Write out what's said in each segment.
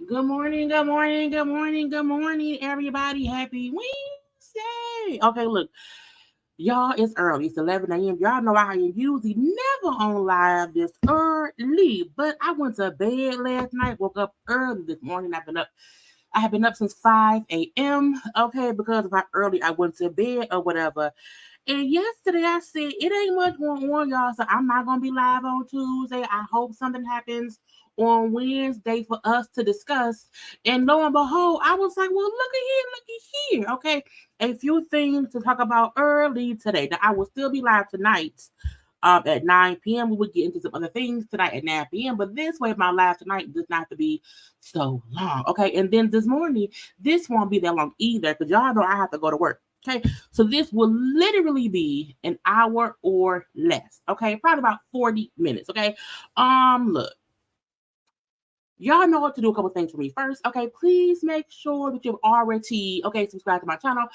Good morning, good morning, good morning, good morning, everybody. Happy Wednesday. Okay, look, y'all, it's early. It's 11 a.m. Y'all know I am usually never on live this early, but I went to bed last night, woke up early this morning. I have been up since 5 a.m. Okay, because of how early I went to bed or whatever. And yesterday I said it ain't much going on, y'all. So I'm not gonna be live on Tuesday. I hope something happens on Wednesday for us to discuss. And lo and behold, I was like, well, look at here. Okay. A few things to talk about early today. Now I will still be live tonight. At 9 p.m. We will get into some other things tonight at 9 p.m. But this way, my live tonight does not have to be so long. Okay. And then this morning, this won't be that long either, because y'all know I have to go to work. Okay, so this will literally be an hour or less. Okay, probably about 40 minutes. Okay, look, y'all know what to do. A couple things for me first. Okay, please make sure that you've already subscribed to my channel.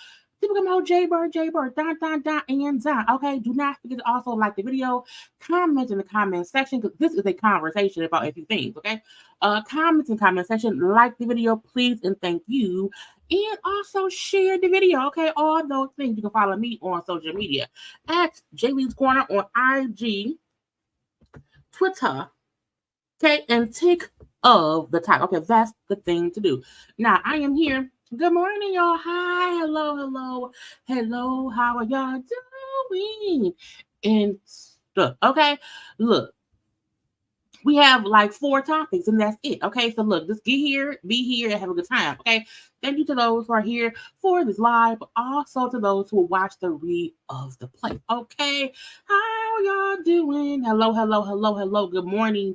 Become out JayBird, and Zon. Okay, do not forget to also like the video, comment in the comment section, because this is a conversation about a few things. Okay, comment in the comment section, like the video, please, and thank you. And also share the video. Okay, all those things. You can follow me on social media at JayLeesCorner on IG, Twitter, okay, and tick of the top. Okay, that's the thing to do. Now I am here. Good morning, y'all. Hi, hello. How are y'all doing? And stuff. Okay, look. We have like 4 topics, and that's it. Okay, so look, just get here, be here, and have a good time. Okay, thank you to those who are here for this live, but also to those who will watch the read of the play. Okay, how y'all doing? Hello. Good morning.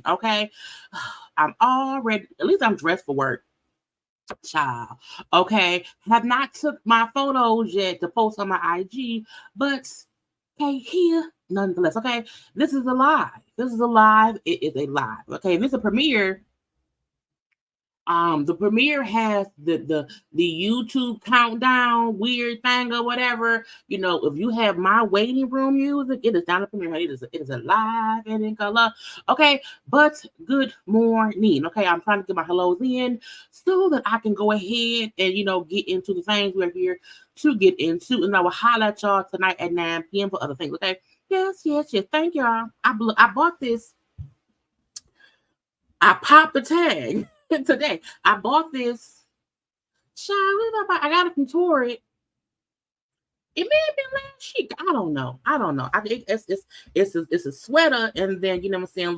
Okay, I'm already, at least I'm dressed for work. Child. Okay, have not took my photos yet to post on my IG, but okay, here nonetheless. Okay, this is a live. It is a live. Okay, this is a premiere. The premiere has the YouTube countdown weird thing or whatever. You know, if you have my waiting room music, it is not a premiere. It is a live and in color. Okay, but good morning. Okay, I'm trying to get my hellos in so that I can go ahead and get into the things we're here to get into, and I will holler at y'all tonight at 9 p.m. for other things. Okay, yes. Thank y'all. I bought this. I popped the tag today. I bought this. Child, I got it from Torrid. It may have been last week. I don't know. I think it's a sweater, and then what I'm saying,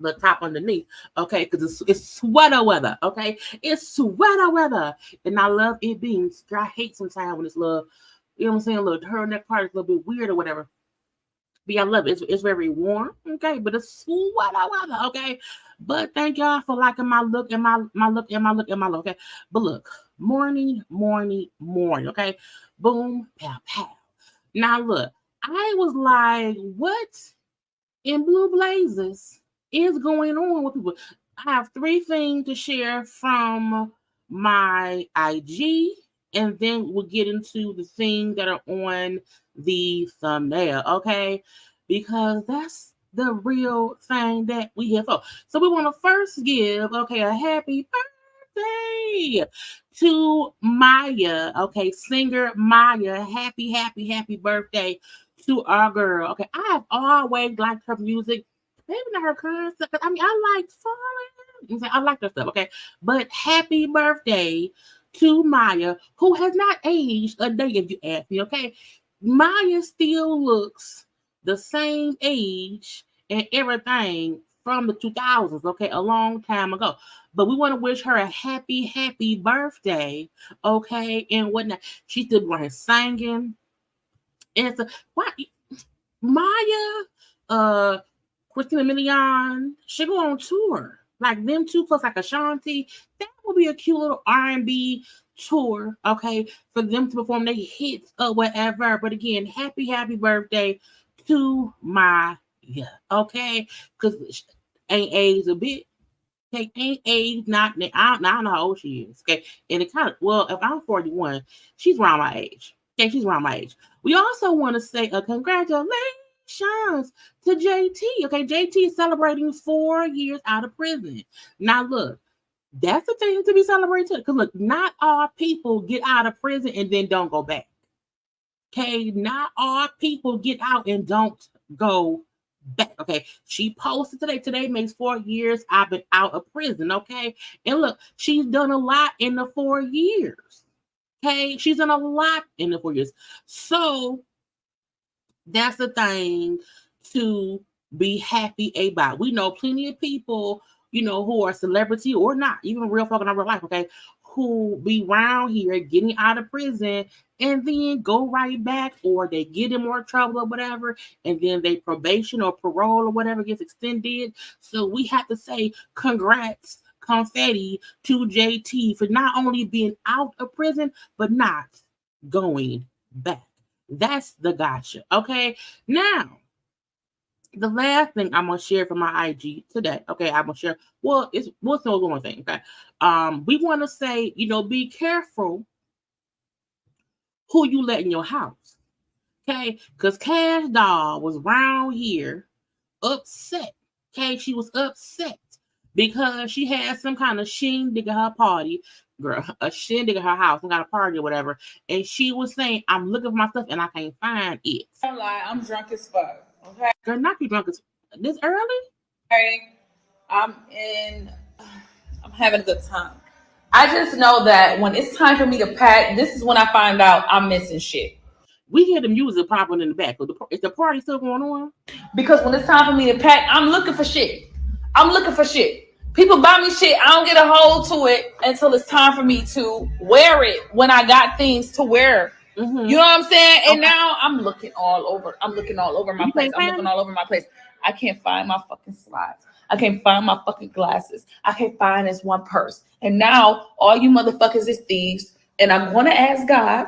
the top underneath, okay, because it's sweater weather, okay, it's sweater weather, and I love it being. I hate sometimes when it's little, you know what I'm saying, a little turtleneck part is a little bit weird or whatever. But I love it. It's very warm, okay, but it's sweater weather, okay. But thank y'all for liking my look and my look and my look and my look, okay. But look, morning, okay, boom, pow, pow. Now look, I was like, what in blue blazes is going on with people? I have 3 things to share from my IG, and then we'll get into the things that are on the thumbnail, okay? Because that's the real thing that we here for. So we want to first give, okay, a happy birthday to Maya, okay, singer Maya. Happy birthday to our girl. Okay, I have always liked her music. Maybe not her current stuff, but I mean, I liked Falling. I like her stuff, okay? But happy birthday to Maya, who has not aged a day, if you ask me, okay? Maya still looks the same age and everything from the 2000s, okay? A long time ago. But we want to wish her a happy birthday, okay? And whatnot. She's still going singing. And so, what Maya, Christina Milian should go on tour. Like them two plus like Ashanti. That would be a cute little R&B tour, okay, for them to perform their hits or whatever. But again, happy birthday to Maya, okay? Because ain't aged a bit. Okay, ain't aged, not I don't know how old she is. Okay, and it kind of, well, if I'm 41, she's around my age. Okay, she's around my age. We also want to say a congratulations to JT. Okay, JT is celebrating 4 years out of prison. Now look, that's the thing to be celebrated. Because look, not all people get out of prison and then don't go back. Okay, not all people get out and don't go back. Okay, she posted today. Today makes 4 years I've been out of prison. Okay, and look, she's done a lot in the 4 years. Okay, she's done a lot in the 4 years. So that's the thing to be happy about. We know plenty of people, you know, who are celebrity or not, even real folk in real life, okay, who be around here getting out of prison and then go right back, or they get in more trouble or whatever, and then they probation or parole or whatever gets extended. So we have to say congrats, confetti to JT for not only being out of prison, but not going back. That's the gotcha. Okay. Now, the last thing I'm gonna share from my IG today. Okay, I'm gonna share. Well, it's what's the one thing. Okay. We want to say, you know, be careful who you let in your house. Okay, because Cash Doll was around here upset. Okay, she was upset because she had some kind of shindig at her party, girl, a shindig at her house, some kind of party or whatever. And she was saying, I'm looking for my stuff and I can't find it. Don't lie, I'm drunk as fuck. Okay. Girl, not be drunk as this early? Okay. I'm having a good time. I just know that when it's time for me to pack, this is when I find out I'm missing shit. We hear the music popping in the back. Is the party still going on? Because when it's time for me to pack, I'm looking for shit. People buy me shit. I don't get a hold to it until it's time for me to wear it when I got things to wear. Mm-hmm. You know what I'm saying? And now I'm looking all over. I'm looking all over my place. I can't find my fucking slides. I can't find my fucking glasses. I can't find this one purse. And now all you motherfuckers is thieves. And I'm going to ask God.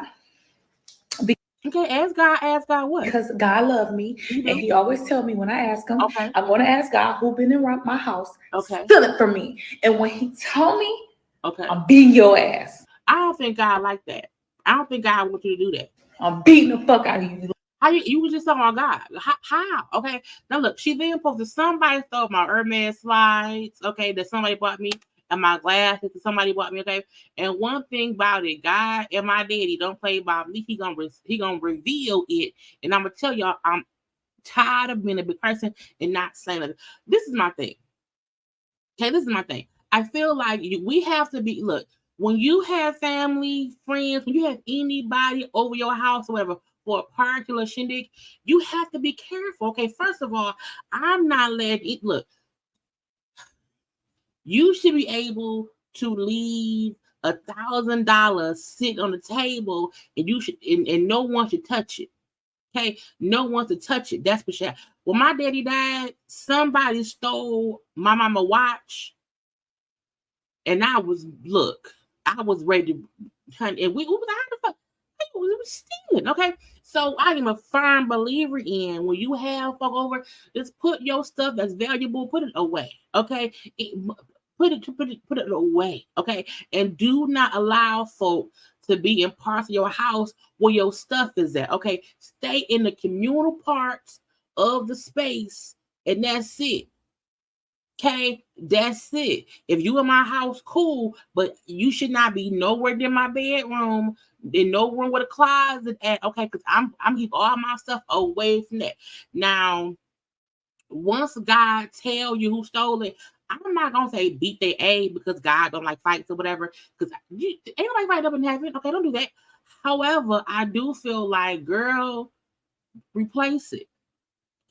Okay, ask God what? Because God loved me. Mm-hmm. And he always tell me when I ask him, okay, I'm going to ask God who been in my house. Okay. Fill it for me. And when he tell me, okay, I'm beating your ass. I don't think God like that. I don't think God wants you to do that. I'm beating the fuck out of you. How you was just talking about God? How? Okay. Now look, she then posted somebody stole my Hermes slides. Okay, that somebody bought me, and my glasses that somebody bought me. Okay, and one thing about it, God and my daddy don't play by me. He gonna reveal it, and I'm gonna tell y'all I'm tired of being a big person and not saying it. This is my thing. Okay, this is my thing. I feel like we have to be. Look, when you have family, friends, when you have anybody over your house or whatever for a party or shindig, you have to be careful. Okay, first of all, I'm not letting it. Look, You should be able to leave $1,000 sit on the table, and you should, and no one should touch it. Okay, no one to touch it. That's for sure. When my daddy died, somebody stole my mama watch, and I was ready to hunt, and we was how the fuck we was stealing. Okay, so I am a firm believer in when you have folk over, just put your stuff that's valuable, put it away. Okay, put it away. Okay, and do not allow folk to be in parts of your house where your stuff is at. Okay, stay in the communal parts of the space, and that's it. Okay, that's it. If you in my house, cool, but you should not be nowhere near my bedroom, in no room with a closet at. Okay, because I'm keep all my stuff away from that. Now, once God tell you who stole it, I'm not gonna say beat their A because God don't like fights or whatever. Because ain't nobody fight up in heaven. Okay, don't do that. However, I do feel like, girl, replace it.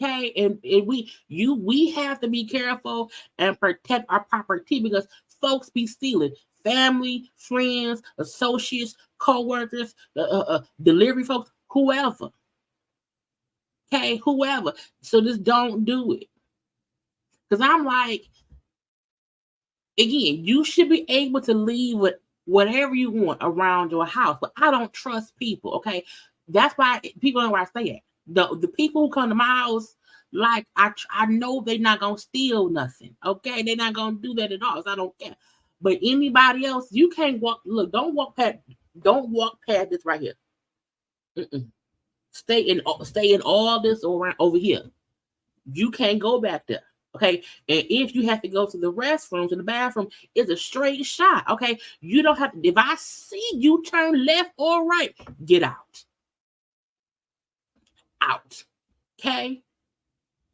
Okay, and we have to be careful and protect our property because folks be stealing. Family, friends, associates, co-workers, delivery folks, whoever. Okay, whoever. So just don't do it. Because I'm like, again, you should be able to leave with whatever you want around your house, but I don't trust people. Okay, that's why people know where I stay at. The people who come to my house, like I know they're not gonna steal nothing. Okay, they're not gonna do that at all. So I don't care. But anybody else, you can't walk. Look, don't walk past this right here. Mm-mm. Stay in all this around over here. You can't go back there. Okay. And if you have to go to the restroom, to the bathroom, it's a straight shot. Okay. You don't have to, if I see you turn left or right, get out. Out. Okay.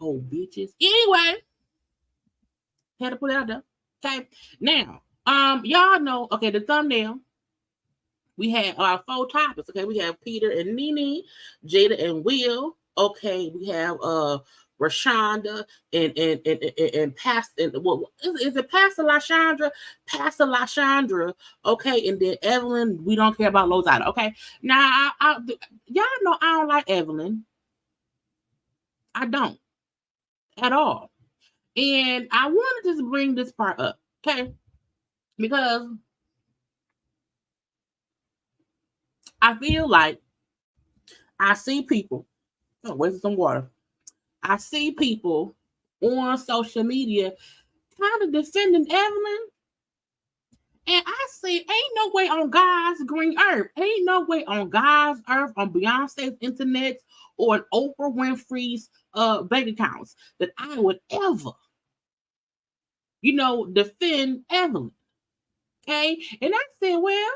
Oh, bitches. Anyway, had to put it out there. Okay. Now, y'all know, okay, the thumbnail. We had our 4 topics. Okay. We have Peter and Nene, Jada and Will. Okay. We have LaShandra and Pastor, and what is it, Pastor LaShandra? Pastor LaShandra, okay, and then Evelyn. We don't care about Lozada, okay. Now, y'all know I don't like Evelyn. I don't at all, and I want to just bring this part up, okay, because I feel like I see people. Oh, where's some water? I see people on social media kind of defending Evelyn. And I say, ain't no way on God's green earth, ain't no way on God's earth, on Beyonce's internet, or on Oprah Winfrey's bank accounts that I would ever, defend Evelyn. Okay. And I said, well,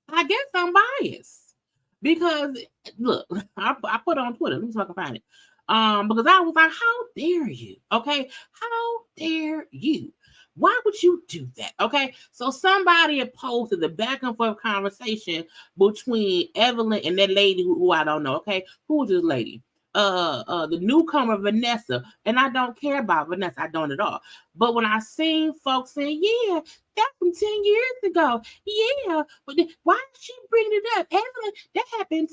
I guess I'm biased. Because look, I put it on Twitter. Let me see if I can find it. Because I was like, how dare you? Okay, how dare you? Why would you do that? Okay, so somebody had posted the back and forth conversation between Evelyn and that lady who I don't know. Okay, who was this lady? The newcomer Vanessa, and I don't care about Vanessa. I don't at all. But when I seen folks saying, yeah, that from 10 years ago. Yeah, but why did she bring it up? Evelyn, that happened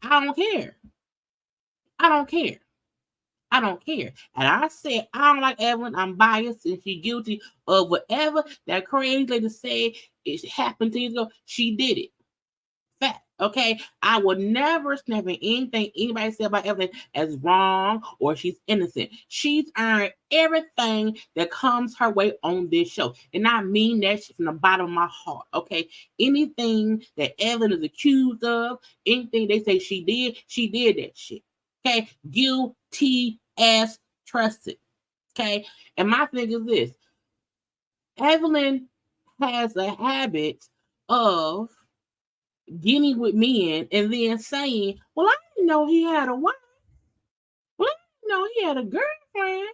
10. I don't care. I don't care. I don't care. And I said, I don't like Evelyn. I'm biased and she's guilty of whatever that crazy lady said it happened 10 years ago. She did it. Fact. Okay. I would never snap at anything anybody said about Evelyn as wrong or she's innocent. She's earned everything that comes her way on this show. And I mean that shit from the bottom of my heart. Okay. Anything that Evelyn is accused of, anything they say she did that shit. Okay. Guilty as trusted. Okay. And my thing is this: Evelyn has a habit of getting with men and then saying, well, I didn't know he had a wife. Well, I didn't know he had a girlfriend.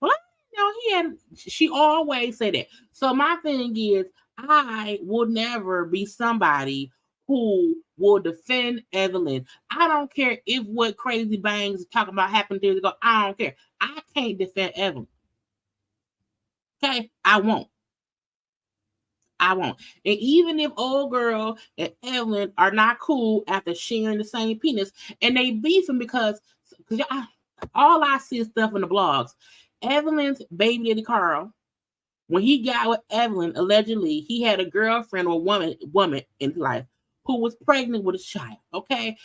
Well, I didn't know he had. She always say that. So my thing is, I will never be somebody who will defend Evelyn. I don't care if what Crazy Bangs talking about happened years ago. I don't care. I can't defend Evelyn. Okay, I won't. And even if old girl and Evelyn are not cool after sharing the same penis, and they beefing because all I see is stuff in the blogs. Evelyn's baby daddy Carl, when he got with Evelyn, allegedly he had a girlfriend or woman in his life who was pregnant with a child. Okay,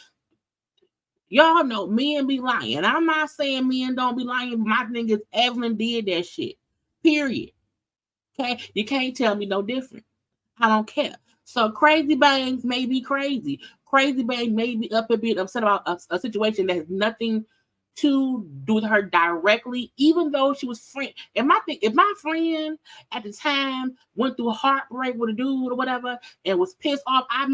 y'all know men be lying. I'm not saying men don't be lying. My thing is Evelyn did that shit. Period. Okay, you can't tell me no different. I don't care. So Crazy Bangs may be crazy. Crazy Bangs may be up a bit upset about a situation that has nothing to do with her directly, even though she was friend. If my friend at the time went through heartbreak with a dude or whatever and was pissed off, I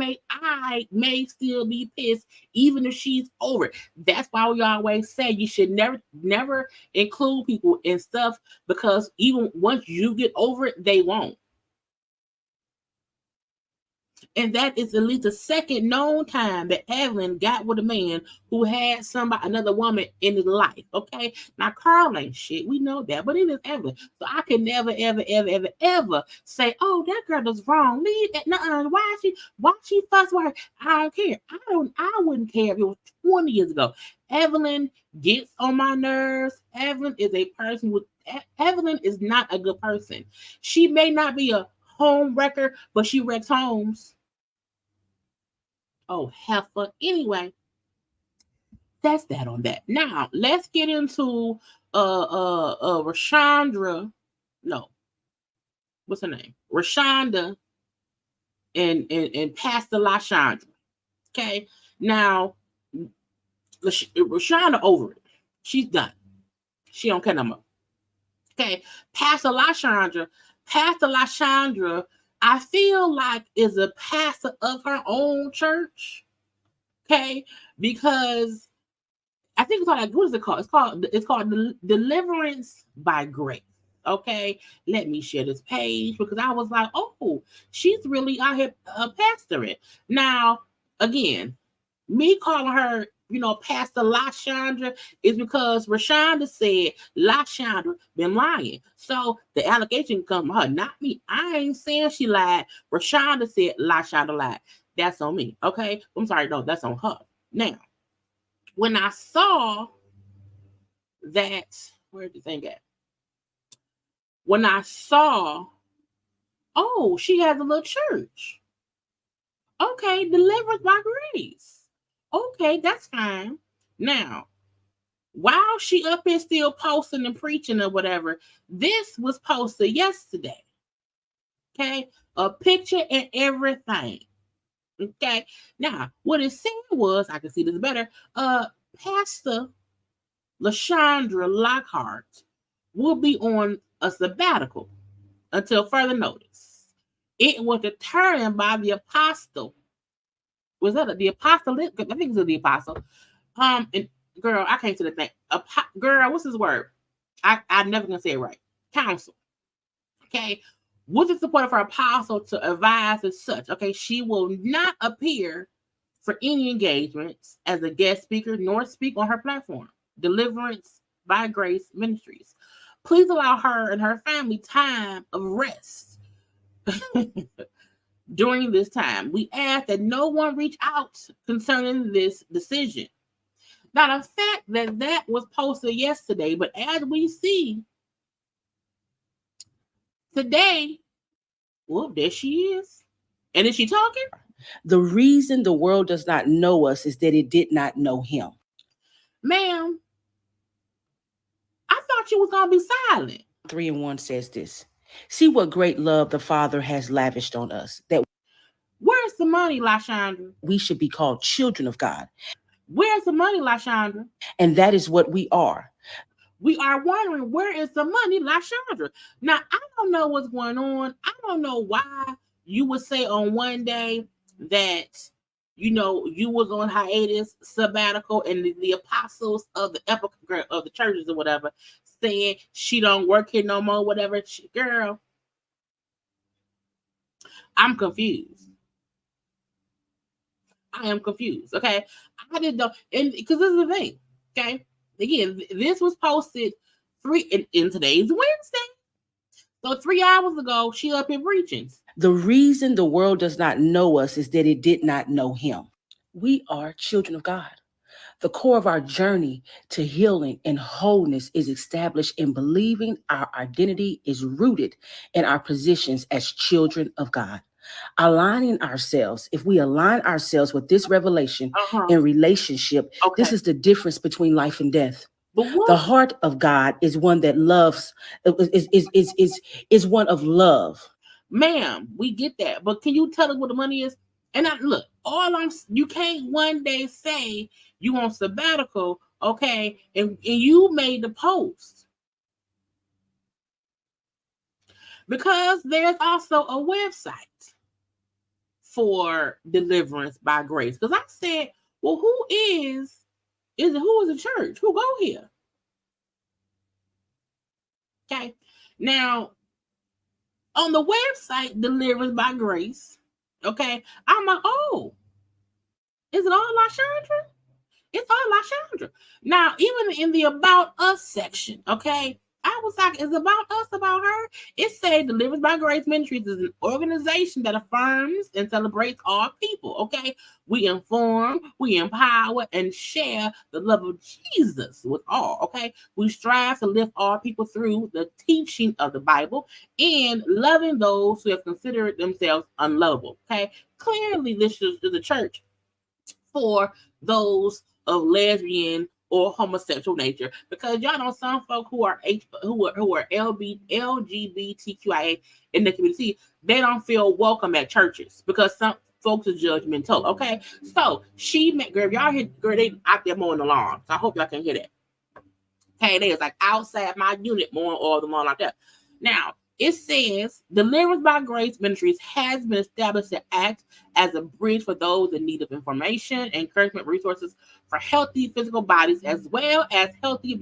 may still be pissed, even if she's over it. That's why we always say you should never include people in stuff, because even once you get over it, they won't. And that is at least the second known time that Evelyn got with a man who had another woman in his life. Okay. Now Carl ain't shit. We know that, but it is Evelyn. So I can never, ever say, oh, that girl is wrong. Leave that. Nuh-uh. Why she fuss with her? I don't care. I wouldn't care if it was 20 years ago. Evelyn gets on my nerves. Evelyn is a person Evelyn is not a good person. She may not be a home wrecker, but she wrecks homes. Oh, heifer. Anyway, that's that on that. Now, let's get into LaShandra. No. What's her name? LaShandra and Pastor LaShandra. Okay. Now, LaShandra over it. She's done. She don't care no more. Okay. Pastor LaShandra, I feel like is a pastor of her own church. Okay, because I think it's called, what is it called? It's called Deliverance by Grace. Okay, let me share this page, because I was like, oh, she's really out here pastoring. Now, again, me calling her, Pastor LaShandra is because LaShandra said LaShandra been lying. So the allegation comes from her, not me. I ain't saying she lied. LaShandra said LaShandra lied. That's on me. Okay. I'm sorry. No, that's on her. Now, when I saw that, where'd the thing at? When I saw, oh, she has a little church. Okay. Delivered by grace. Okay, that's fine. Now, while she up here still posting and preaching or whatever, this was posted yesterday. Okay, a picture and everything. Okay, now what it said was, I can see this better. Pastor LaShandra Lockhart will be on a sabbatical until further notice. It was determined by the apostle. Was that the apostle? I think it's the apostle. And girl, I can't say the thing. Girl, what's his word? I never gonna say it right. Counsel. Okay. With the support of her apostle to advise as such. Okay, she will not appear for any engagements as a guest speaker nor speak on her platform, Deliverance by Grace Ministries. Please allow her and her family time of rest. During this time, we ask that no one reach out concerning this decision. Now, the fact that was posted yesterday, but as we see today, well, there she is. And is she talking? The reason the world does not know us is that it did not know him. Ma'am, I thought you was going to be silent. 3:1 says this. See what great love the Father has lavished on us, that where's the money, LaShandra? We should be called children of God. Where's the money, LaShandra? And that is what we are. We are wondering, where is the money, LaShandra? Now, I don't know what's going on. I don't know why you would say on one day that, you was on hiatus, sabbatical, and the apostles of the churches or whatever saying she don't work here no more, whatever. Girl, I'm confused. I am confused. Okay, I didn't know, and because this is the thing. Okay, again, this was posted in today's Wednesday. So 3 hours ago, she up here preaching. The reason the world does not know us is that it did not know him. We are children of God. The core of our journey to healing and wholeness is established in believing our identity is rooted in our positions as children of God. Aligning ourselves, if we align ourselves with this revelation in relationship, this is the difference between life and death. The heart of God is one that loves, is one of love. Ma'am, we get that, but can you tell us what the money is? And look, you can't one day say you on sabbatical, okay, and you made the post. Because there's also a website for Deliverance by Grace. Because I said, well, who is the church? Who go here? Okay. Now, on the website, Deliverance by Grace, okay, I'm like, oh, is it all LaShandra? It's all LaShandra. Now, even in the About Us section, okay, I was like, is About Us about her? It said Deliverance by Grace Ministries is an organization that affirms and celebrates all people, okay? We inform, we empower, and share the love of Jesus with all, okay? We strive to lift all people through the teaching of the Bible and loving those who have considered themselves unlovable, okay? Clearly, this is the church for those of lesbian or homosexual nature, because y'all know some folk who are LGBTQIA in the community, they don't feel welcome at churches because some folks are judgmental. Okay, so she met girl, y'all hear girl, they out there mowing the lawn. So I hope y'all can hear that. Okay, they is like outside my unit mowing all the lawn like that. Now, it says Deliverance by Grace Ministries has been established to act as a bridge for those in need of information, encouragement, resources for healthy physical bodies, as well as healthy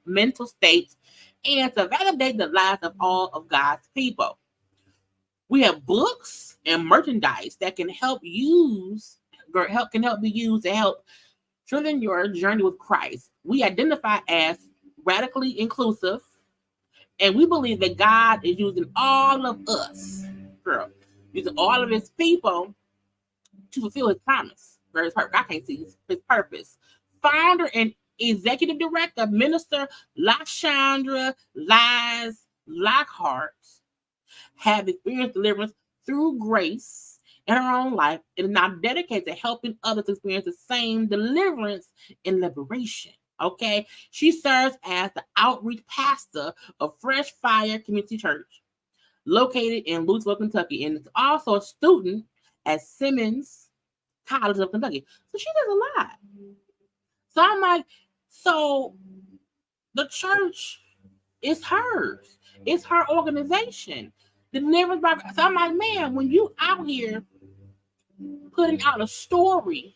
mental states, and to validate the lives of all of God's people. We have books and merchandise that can help be used to help strengthen your journey with Christ. We identify as radically inclusive, and we believe that God is using all of us, using all of his people to fulfill his promise. His purpose. I can't see his purpose. Founder and executive director, Minister LaShandra Lockhart, have experienced deliverance through grace in her own life and is now dedicated to helping others experience the same deliverance and liberation. Okay, she serves as the outreach pastor of Fresh Fire Community Church, located in Louisville, Kentucky, and is also a student at Simmons College of Kentucky. So she does a lot. So I'm like, so the church is hers. It's her organization. Deliverance by. So I'm like, man, when you out here putting out a story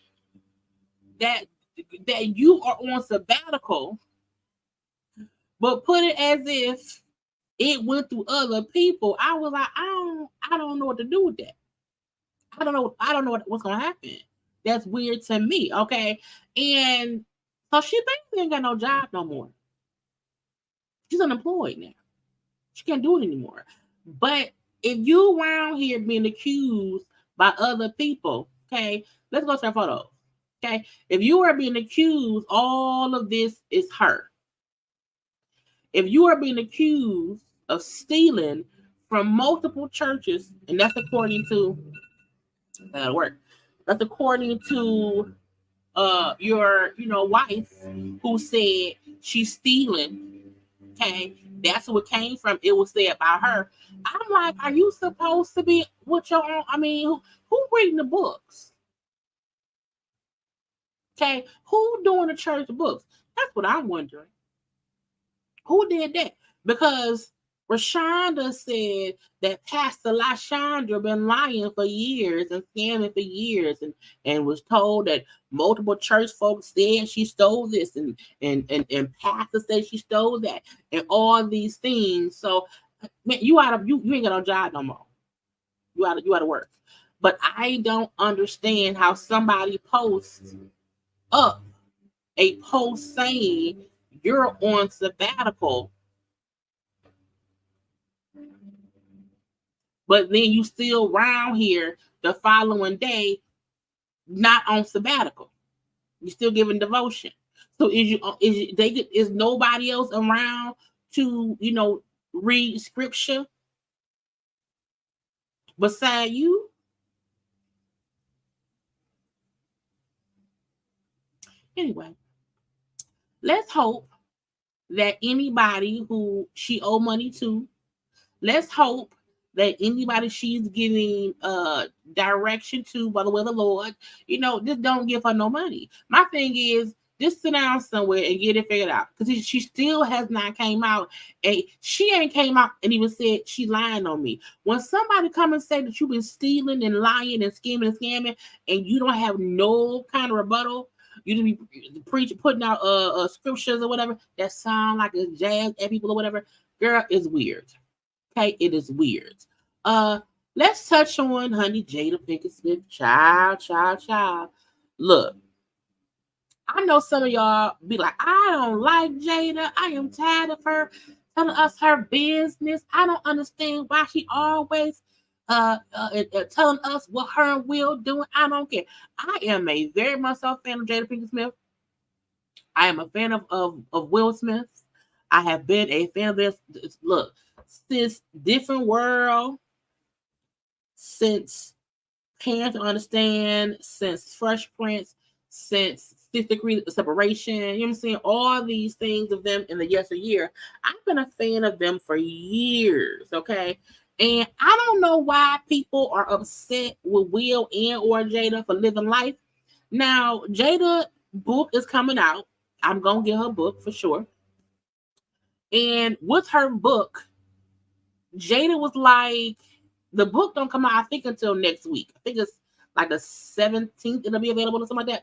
that you are on sabbatical, but put it as if it went through other people, I was like, I don't know what to do with that. I don't know what's gonna happen. That's weird to me. Okay, and so she basically ain't got no job no more. She's unemployed now. She can't do it anymore. But if you around here being accused by other people, okay, let's go to her photos. Okay, if you are being accused, all of this is her. If you are being accused of stealing from multiple churches, and that's according to work. That's according to your wife who said she's stealing. Okay, that's who it came from. It was said by her. I'm like, are you supposed to be with your own? I mean, who reading the books? Okay, who doing the church books? That's what I'm wondering. Who did that? Because LaShandra said that Pastor LaShandra been lying for years and scamming for years, and was told that multiple church folks said she stole this, and Pastor said she stole that, and all these things. So, man, you ain't got no job no more. You out of work. But I don't understand how somebody posts up a post saying you're on sabbatical but then you still round here the following day, not on sabbatical. You're still giving devotion. So is nobody else around to read scripture beside you? Anyway, let's hope that anybody who she owe money to, let's hope that anybody she's giving direction to by the way of the Lord, just don't give her no money. My thing is, just sit down somewhere and get it figured out, because she still has not came out, and she ain't came out and even said she lying on me. When somebody come and say that you've been stealing and lying and scheming and scamming, and you don't have no kind of rebuttal, you just be preaching, putting out scriptures or whatever that sound like a jazz at people or whatever, girl, is weird. Okay, it is weird. Let's touch on honey Jada Pinkett Smith. Child. Look, I know some of y'all be like, I don't like Jada. I am tired of her telling us her business. I don't understand why she always telling us what her and Will doing. I don't care. I am a very much so fan of Jada Pinkett Smith. I am a fan of Will Smith. I have been a fan of this. Look, since Different World, since Parents Understand, since Fresh Prince, since 6 Degrees of Separation, you know what I'm saying? All these things of them in the yesteryear. I've been a fan of them for years, okay? And I don't know why people are upset with Will and or Jada for living life. Now, Jada book is coming out. I'm going to get her book for sure. And with her book, Jada was like, the book don't come out, I think, until next week. I think it's like the 17th it'll be available or something like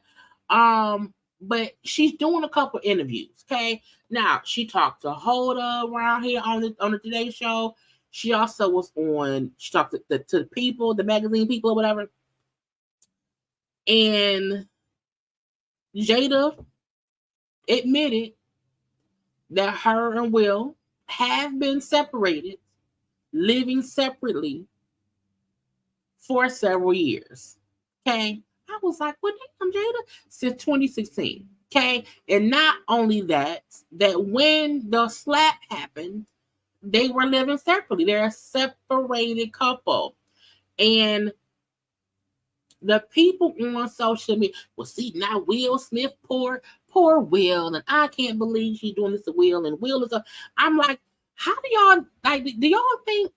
that. But she's doing a couple interviews, okay? Now, she talked to Hoda around here on the Today Show. She also was on, she talked to the people, the magazine people or whatever. And Jada admitted that her and Will have been separated, living separately for several years. Okay. I was like, well, damn, Jada, since 2016. Okay. And not only that when the slap happened, they were living separately. They're a separated couple. And the people on social media, well, see, now Will Smith, poor Will, and I can't believe she's doing this to Will, and Will is I'm like, how do y'all, like, do y'all think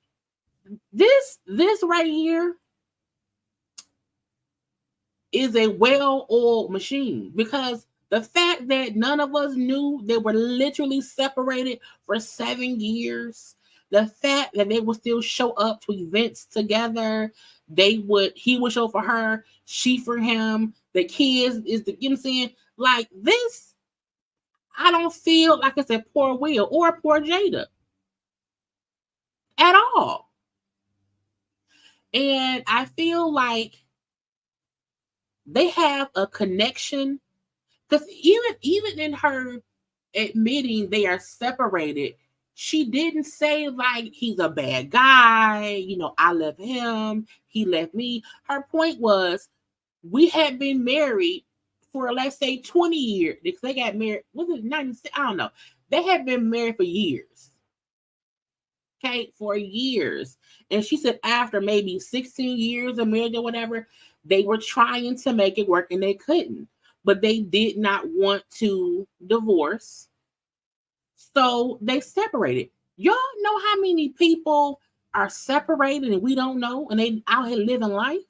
this right here is a well-oiled machine? Because the fact that none of us knew they were literally separated for 7 years, the fact that they would still show up to events together, he would show for her, she for him, the kids is the, you know what I'm saying? Like this, I don't feel like it's a poor Will or a poor Jada at all. And I feel like they have a connection, because even in her admitting they are separated, she didn't say like he's a bad guy, I left him, he left me. Her point was, we had been married for, let's say, 20 years, because they got married, was it 96? I don't know. They had been married for years. Okay, for years. And she said after maybe 16 years of marriage or whatever, they were trying to make it work and they couldn't. But they did not want to divorce. So they separated. Y'all know how many people are separated and we don't know, and they out here living life?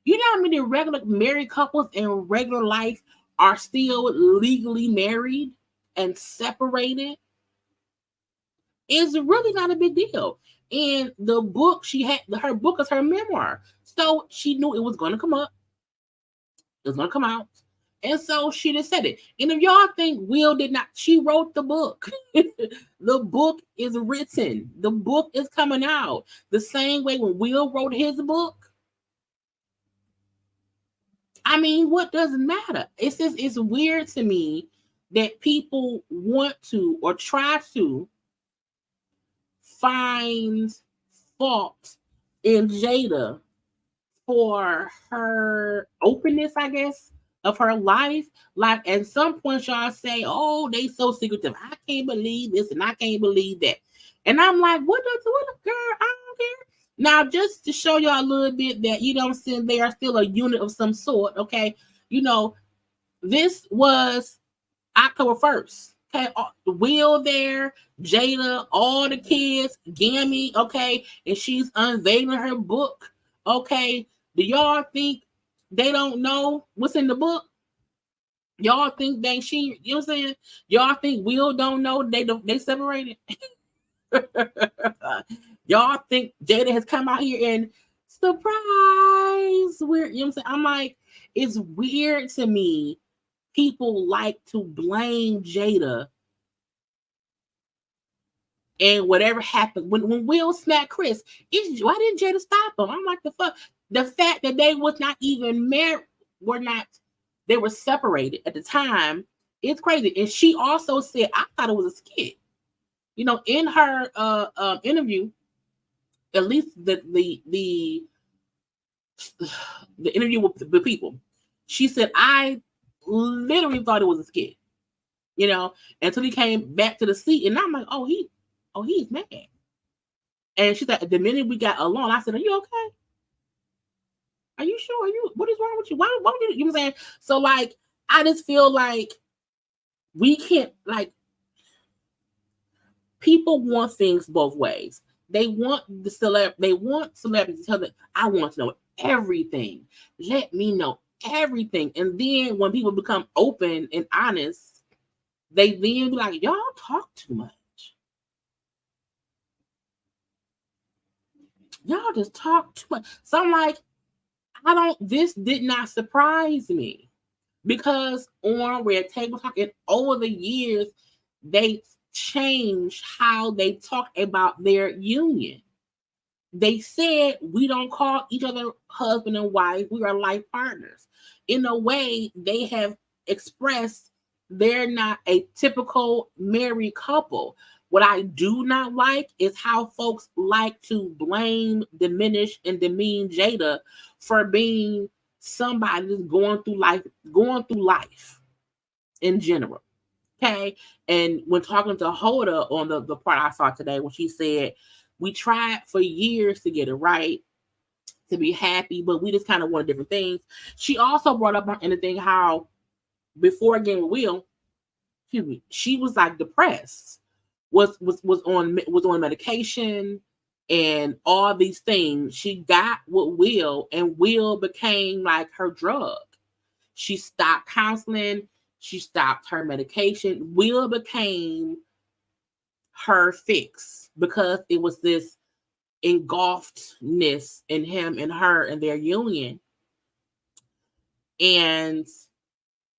You know how many regular married couples in regular life are still legally married and separated? It's really not a big deal. And the book her book is her memoir. So she knew it was going to come up. It was going to come out. And so she just said it. And if y'all think Will did not, she wrote the book. The book is written. The book is coming out. The same way when Will wrote his book. I mean, what does it matter? It's just, it's weird to me that people want to or try to find fault in Jada for her openness, I guess, of her life. Like at some point, y'all say, "Oh, they so secretive. I can't believe this and I can't believe that." And I'm like, "What girl? I don't care." Now, just to show y'all a little bit that you don't see they are still a unit of some sort. Okay, you know, this was October 1st. Okay, Will there, Jada, all the kids, Gammy, okay, and she's unveiling her book. Okay, do y'all think they don't know what's in the book? Y'all think you know what I'm saying? Y'all think Will don't know they separated? Y'all think Jada has come out here and surprise weird, you know what I'm saying? I'm like, it's weird to me. People like to blame Jada and whatever happened when Will smacked Chris. Why didn't Jada stop him? I'm like, the fuck. The fact that they was not even married, they were separated at the time. It's crazy. And she also said, I thought it was a skit. You know, in her interview, at least the interview with the people, she said, I literally thought it was a skit. You know, until he came back to the seat, and I'm like, he's mad. And she said, the minute we got along, I said, are you okay? Are you sure? What is wrong with you? Why would you know what I'm saying? So like, I just feel like we can't, like, people want things both ways. They want celebrities to tell them, I want to know everything. Let me know everything. And then when people become open and honest, they then be like, y'all talk too much. Y'all just talk too much. So I'm like, this did not surprise me, because on Red Table Talk and over the years, they changed how they talk about their union. They said, we don't call each other husband and wife, we are life partners. In a way, they have expressed they're not a typical married couple. What I do not like is how folks like to blame, diminish, and demean Jada for being somebody that's going through life in general. Okay. And when talking to Hoda on the part I saw today, when she said, we tried for years to get it right, to be happy, but we just kind of wanted different things. She also brought up on anything how before getting with Will, she was like depressed, was on medication and all these things. She got with Will, and Will became like her drug. She stopped counseling. She stopped her medication. Will became her fix because it was this engulfedness in him and her and their union. And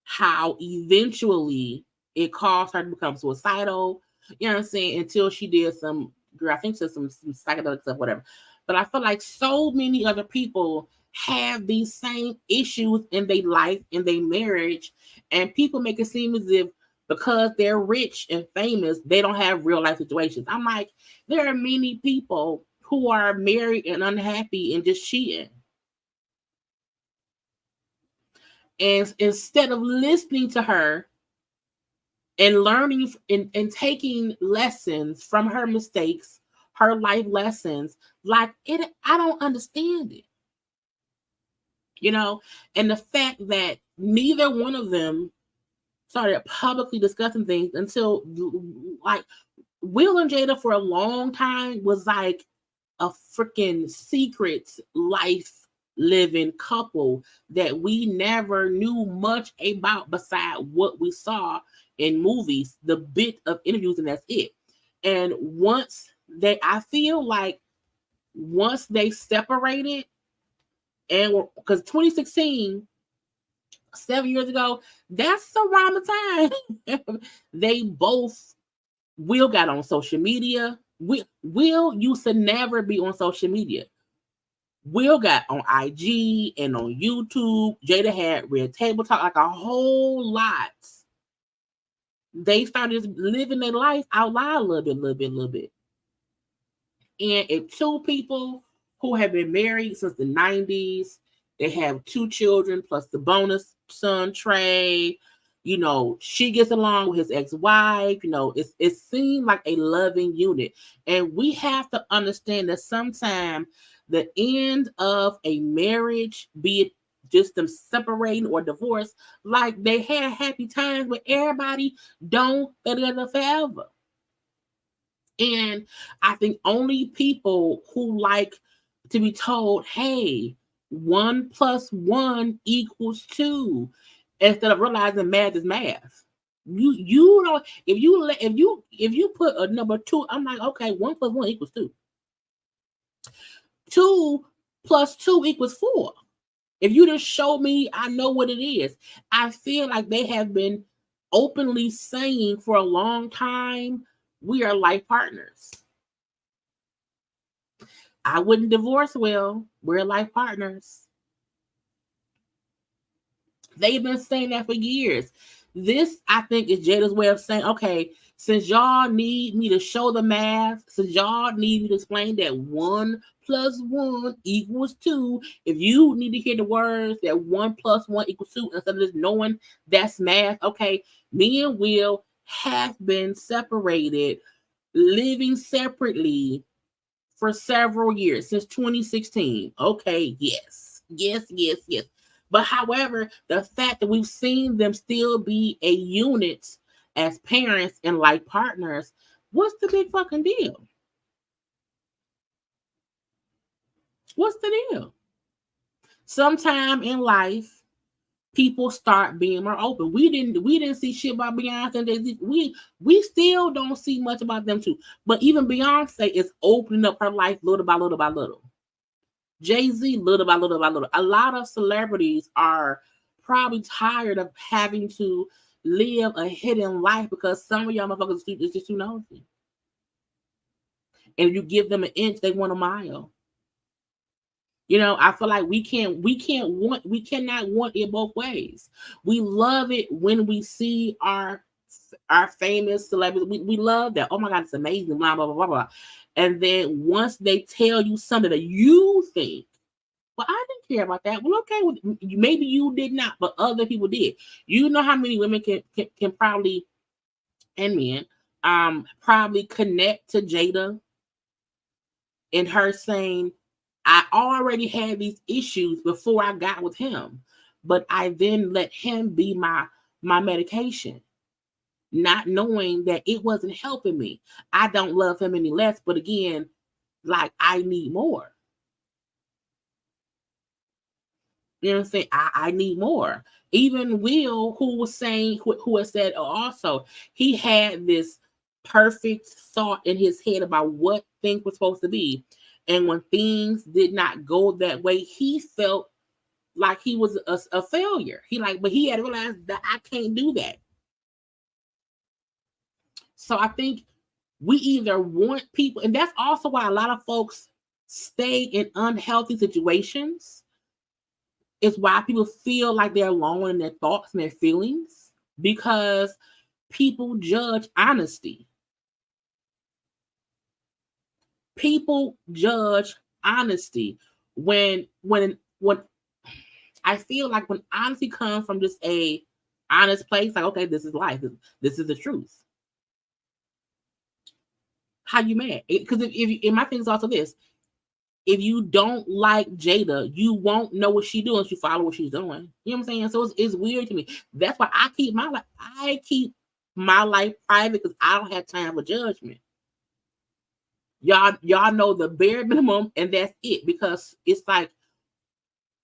how eventually it caused her to become suicidal, you know what I'm saying, until she did some psychedelic stuff, whatever. But I feel like so many other people have these same issues in their life, in their marriage, and people make it seem as if because they're rich and famous, they don't have real life situations. I'm like, there are many people who are married and unhappy and just cheating. And instead of listening to her and learning and taking lessons from her mistakes, her life lessons, like it, I don't understand it. You know, and the fact that neither one of them started publicly discussing things until like Will and Jada for a long time was like a freaking secret life living couple that we never knew much about beside what we saw in movies, the bit of interviews, and that's it. And I feel like once they separated, and because 2016, 7 years ago, that's around the time they both Will got on social media. Will used to never be on social media. Will got on IG and on YouTube. Jada had Red Table Talk, like a whole lot. They started just living their life out loud a little bit. And if two people who have been married since the 90s. They have 2 children plus the bonus son, Trey. You know, she gets along with his ex-wife. You know, it seemed like a loving unit. And we have to understand that sometimes the end of a marriage, be it just them separating or divorce, like they had happy times, but everybody don't stay together forever. And I think only people who like to be told, hey, 1 + 1 = 2, instead of realizing math is math. You don't, if you put a number 2, I'm like, okay, 1 + 1 = 2. 2 + 2 = 4. If you just show me, I know what it is. I feel like they have been openly saying for a long time, we are life partners. I wouldn't divorce well. We're life partners. They've been saying that for years. This, I think, is Jada's way of saying, okay, since y'all need me to show the math, since y'all need me to explain that 1 + 1 = 2, if you need to hear the words that 1 + 1 = 2, instead of just knowing that's math, okay, me and Will have been separated, living separately for several years, since 2016. Okay, yes. But however, the fact that we've seen them still be a unit as parents and like partners, what's the big fucking deal? What's the deal? Sometime in life, people start being more open. We didn't see shit about Beyonce and Jay-Z. We still don't see much about them too. But even Beyonce is opening up her life little by little by little. Jay-Z, little by little by little. A lot of celebrities are probably tired of having to live a hidden life because some of y'all motherfuckers is just too nosy. And if you give them an inch, they want a mile. You know, I feel like we cannot want it both ways. We love it when we see our famous celebrities. We love that. Oh my God, it's amazing. Blah, blah, blah, blah, blah. And then once they tell you something that you think, well, I didn't care about that. Well, okay, maybe you did not, but other people did. You know how many women can probably, and men, probably connect to Jada and her saying, I already had these issues before I got with him, but I then let him be my medication, not knowing that it wasn't helping me. I don't love him any less, but again, like, I need more. You know what I'm saying? I need more. Even Will, who was saying, who has said also, he had this perfect thought in his head about what things were supposed to be. And when things did not go that way, he felt like he was a failure. But he had realized that I can't do that. So I think we either want people, and that's also why a lot of folks stay in unhealthy situations. It's why people feel like they're alone in their thoughts and their feelings, because people judge honesty. People judge honesty when I feel like when honesty comes from just a honest place, like, okay, this is life. This is the truth. How you mad? Because if my thing is also this, if you don't like Jada, you won't know what she's doing if you follow what she's doing. You know what I'm saying? So it's weird to me. That's why I keep my life private, because I don't have time for judgment. Y'all know the bare minimum, and that's it. Because it's like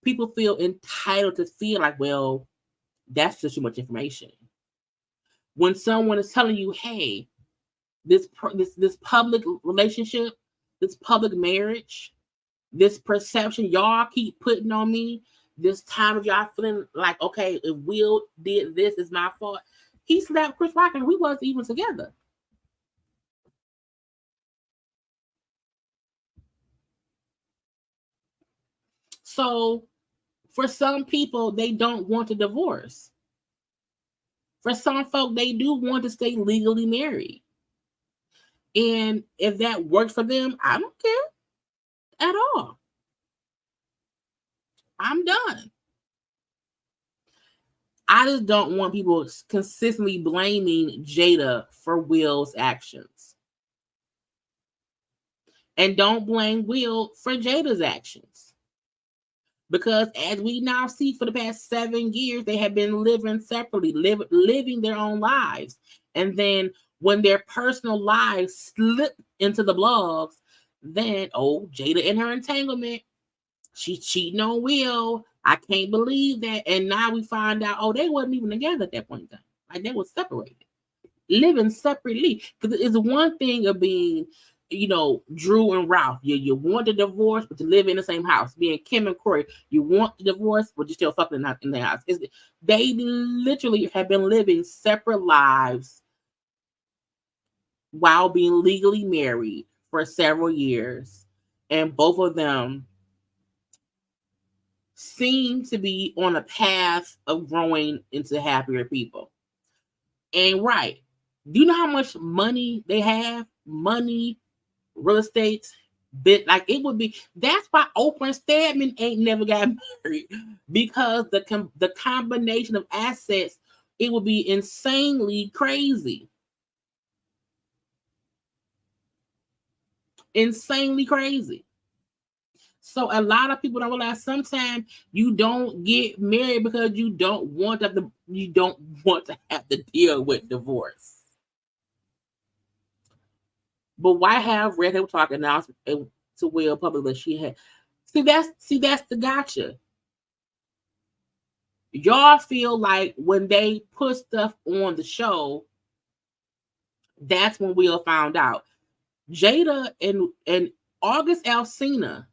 people feel entitled to feel like, well, that's just too much information. When someone is telling you, hey, this public relationship, this public marriage, this perception y'all keep putting on me, this time of y'all feeling like, okay, if Will did this, it's my fault. He slapped Chris Rock and we wasn't even together. So for some people, they don't want a divorce. For some folk, they do want to stay legally married. And if that works for them, I don't care at all. I'm done. I just don't want people consistently blaming Jada for Will's actions. And don't blame Will for Jada's actions. Because as we now see for the past 7 years, they have been living separately, living their own lives. And then when their personal lives slip into the blogs, then, Jada and her entanglement, she's cheating on Will. I can't believe that. And now we find out, they wasn't even together at that point in time. Like, they were separated, living separately. Because it's one thing of being, Drew and Ralph. You want the divorce, but you live in the same house. Being Kim and Corey, you want the divorce, but you still fucking in the house. They literally have been living separate lives while being legally married for several years. And both of them seem to be on a path of growing into happier people. And right, do you know how much money they have? Money, real estate, it would be. That's why Oprah and Stedman ain't never got married, because the combination of assets, it would be insanely crazy. Insanely crazy. So a lot of people don't realize sometimes you don't get married because you don't want to have to deal with divorce. But why have Red Table Talk announced to Will publicly that she had? See, that's the gotcha. Y'all feel like when they put stuff on the show, that's when Will found out. Jada and August Alsina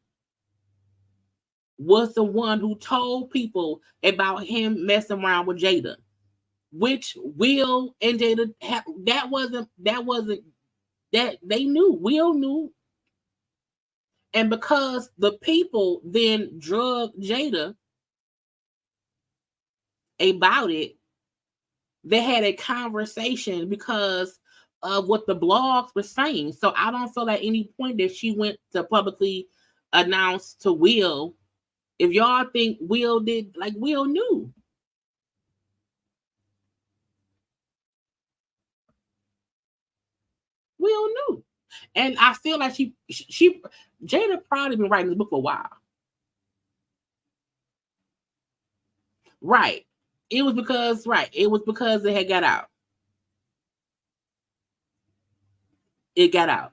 was the one who told people about him messing around with Jada, which Will and Jada that they knew. Will knew. And because the people then drug Jada about it, they had a conversation because of what the blogs were saying. So I don't feel at any point that she went to publicly announce to Will. If y'all think Will did, Will knew. Will knew. And I feel like she Jada probably been writing this book for a while. Right. It was because it had got out. It got out.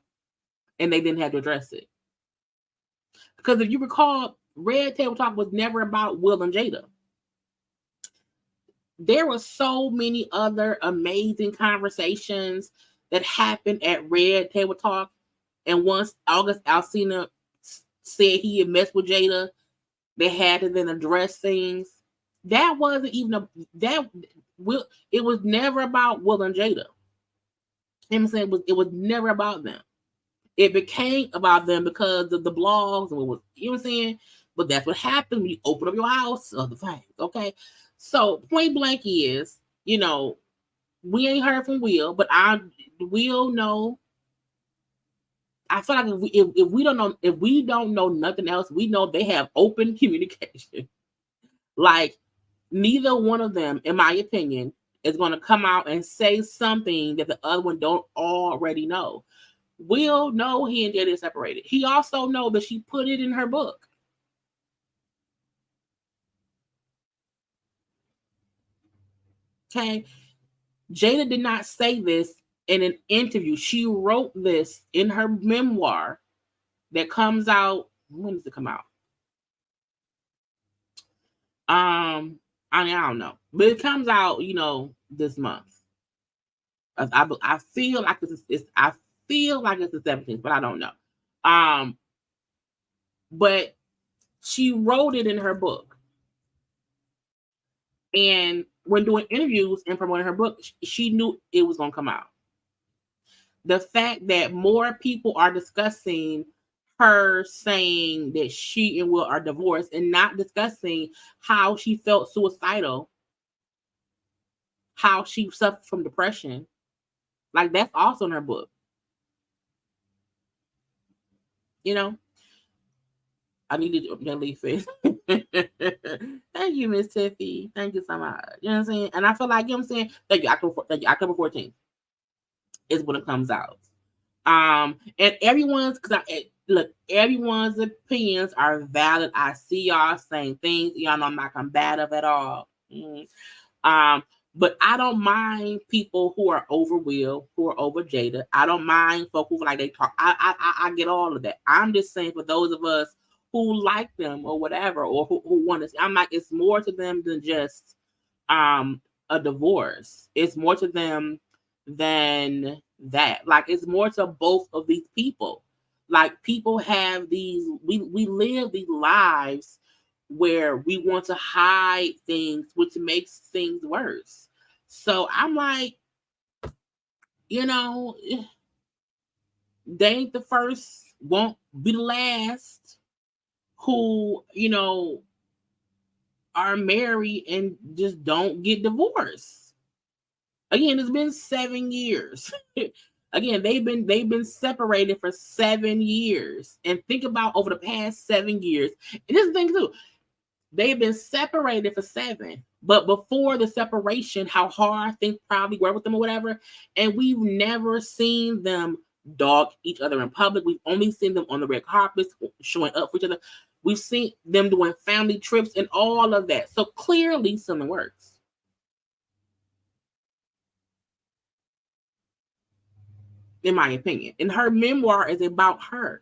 And they didn't have to address it. Because if you recall, Red Table Talk was never about Will and Jada. There were so many other amazing conversations that happened at Red Table Talk. And once August Alsina said he had messed with Jada, they had to then address things. That wasn't even it was never about Will and Jada. You know what I'm saying? It was never about them. It became about them because of the blogs and you know what I'm saying? But that's what happened when you open up your house, other things. Okay. So point blank is, we ain't heard from Will, but Will know. I feel like if we don't know nothing else, we know they have open communication. Like, neither one of them, in my opinion, is going to come out and say something that the other one don't already know. Will know he and Jada is separated. He also know that she put it in her book. Okay. Jada did not say this in an interview. She wrote this in her memoir that comes out. When does it come out? I don't know, but it comes out, this month. I feel like I feel like it's the 17th, but I don't know. But she wrote it in her book, and when doing interviews and promoting her book, she knew it was going to come out. The fact that more people are discussing her saying that she and Will are divorced and not discussing how she felt suicidal, how she suffered from depression, that's also in her book. I needed JayLee face. Thank you, Miss Tiffy. Thank you so much. You know what I'm saying? And I feel like, you know what I'm saying? Thank you. October 14th is when it comes out. And everyone's, look, everyone's opinions are valid. I see y'all saying things. Y'all know I'm not combative at all. But I don't mind people who are over Will, who are over Jada. I don't mind folk who like they talk. I get all of that. I'm just saying for those of us who like them or whatever, or who want to. I'm like, it's more to them than just a divorce. It's more to them than that. Like, it's more to both of these people. Like, people have these. We live these lives where we want to hide things, which makes things worse. So I'm like, you know, they ain't the first, won't be the last who, you know, are married and just don't get divorced. Again, it's been 7 years. Again, they've been separated for 7 years. And think about over the past 7 years. And this is the thing too. They've been separated for 7. But before the separation, how hard things probably were with them or whatever. And we've never seen them dog each other in public. We've only seen them on the red carpets, showing up for each other. We've seen them doing family trips and all of that. So clearly something works. In my opinion. And her memoir is about her.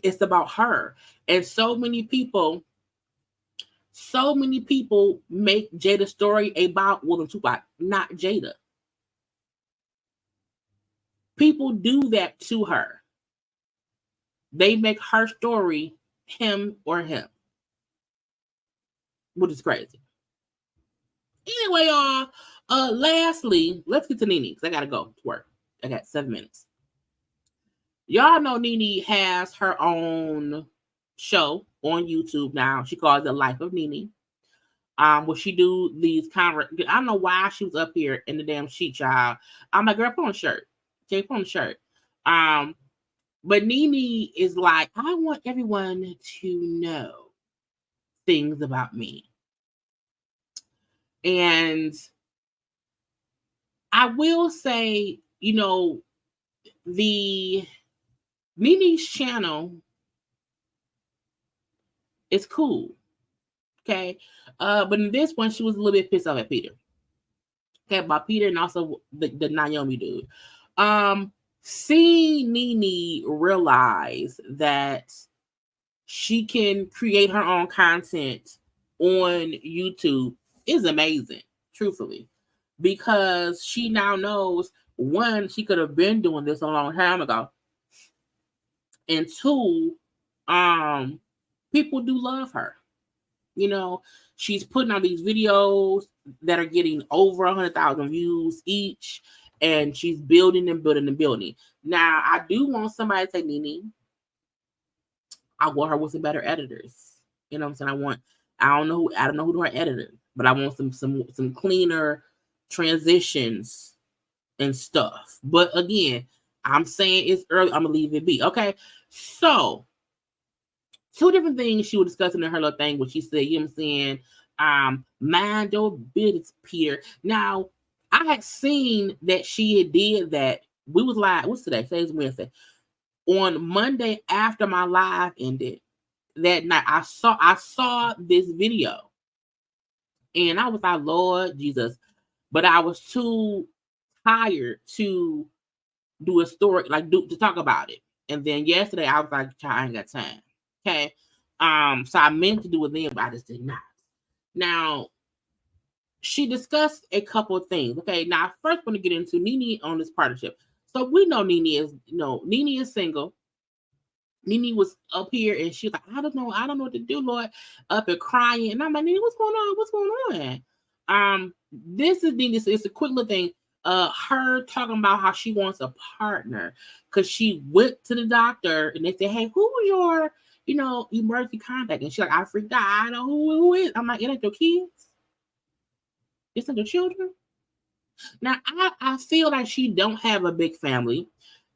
It's about her. And so many people make Jada's story about Will and Tupac, not Jada. People do that to her. They make her story him or him, which is crazy. Anyway, y'all, lastly, let's get to Nene, because I gotta go to work. I got 7 minutes. Y'all know Nene has her own show on YouTube now. She calls it Life of Nene. Where she do these I don't know why she was up here in the damn sheet, child. I'm like, girl, put on a shirt. Okay, put on a shirt. But Nene is like, I want everyone to know things about me. And I will say, you know, the Nene's channel is cool. Okay. But in this one, she was a little bit pissed off at Peter. Okay, about Peter and also the Naomi dude. Seeing Nene realize that she can create her own content on YouTube is amazing, truthfully. Because she now knows, one, she could have been doing this a long time ago. And two, people do love her. You know, she's putting out these videos that are getting over 100,000 views each, and she's building and building and building. Now, I do want somebody to say, Nene, I want her with some better editors. You know what I'm saying? I don't know who to her editor, but I want some cleaner transitions and stuff. But again, I'm saying it's early. I'm gonna leave it be. Okay, so 2 different things she was discussing in her little thing, where she said, you know what I'm saying, mind your business, Peter. Now, I had seen that she had did that. We was live, what's today? Today's Wednesday. On Monday after my live ended, that night, I saw this video. And I was like, Lord Jesus. But I was too tired to do a story, to talk about it. And then yesterday, I was like, I ain't got time. Okay. So I meant to do it then, but I just did not. Now, she discussed a couple of things. Okay. Now, I first want to get into Nene on this partnership. So we know Nene is single. Nene was up here and she was like, I don't know what to do, Lord, up and crying. And I'm like, Nene, what's going on? What's going on? This is Nene. It's a quick little thing. Her talking about how she wants a partner because she went to the doctor and they said, hey, who's your, emergency contact? And she's like, I freaked out. I know who is. I'm like, it ain't your kids. It's not your children. Now, I feel like she don't have a big family.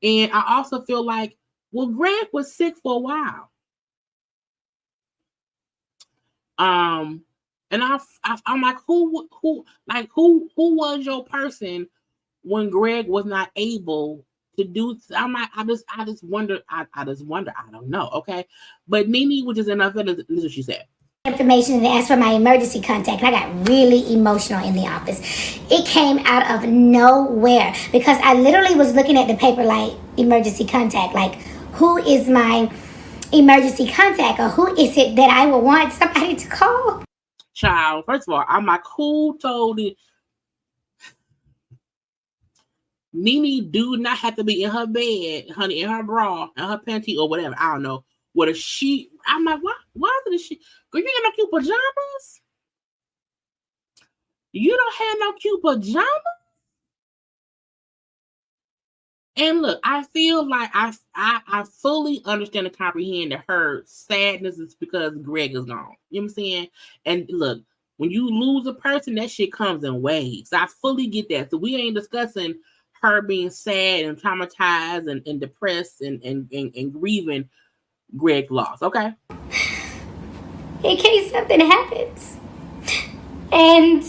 And I also feel like, well, Greg was sick for a while. And I'm like, who was your person when Greg was not able to do? I'm like, I just wonder. I don't know. Okay, but Nene, which is enough. This is what she said. Information and asked for my emergency contact, and I got really emotional in the office. It came out of nowhere because I literally was looking at the paper like emergency contact, like who is my emergency contact, or who is it that I would want somebody to call? Child, first of all, I'm like, who told it? Nene do not have to be in her bed, honey, in her bra, in her panty, or whatever. I don't know. What a sheet. I'm like, why is it a sheet? Girl, you ain't no cute pajamas? You don't have no cute pajamas? And look, I feel like I fully understand and comprehend that her sadness is because Greg is gone. You know what I'm saying? And look, when you lose a person, that shit comes in waves. I fully get that. So we ain't discussing her being sad and traumatized and depressed and grieving Greg's loss, okay? In case something happens. And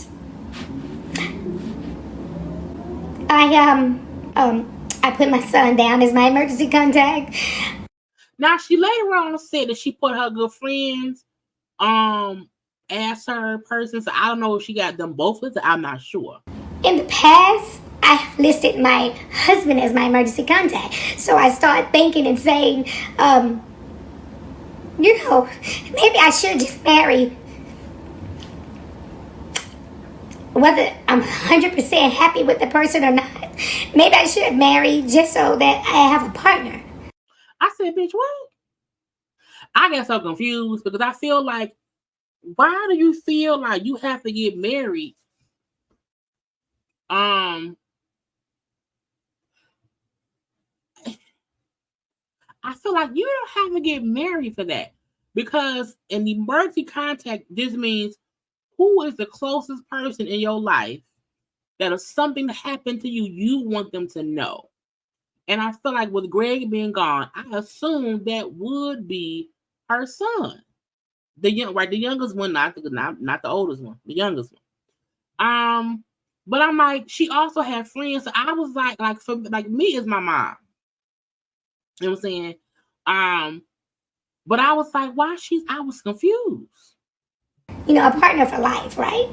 I put my son down as my emergency contact. Now she later on said that she put her good friends as her person. So I don't know if she got them both listed. I'm not sure. In the past, I listed my husband as my emergency contact. So I started thinking and saying, maybe I should just marry. Whether I'm 100% happy with the person or not, maybe I should marry just so that I have a partner. I said, bitch, what? I got so confused because I feel like, why do you feel like you have to get married? I feel like you don't have to get married for that, because in the emergency contact, this means who is the closest person in your life that if something happened to you, you want them to know. And I feel like with Greg being gone, I assume that would be her son, the youngest one, not the oldest one, the youngest one. But I'm like, she also had friends, so I was like for me is my mom. You know what I'm saying? But I was like, I was confused. A partner for life, right?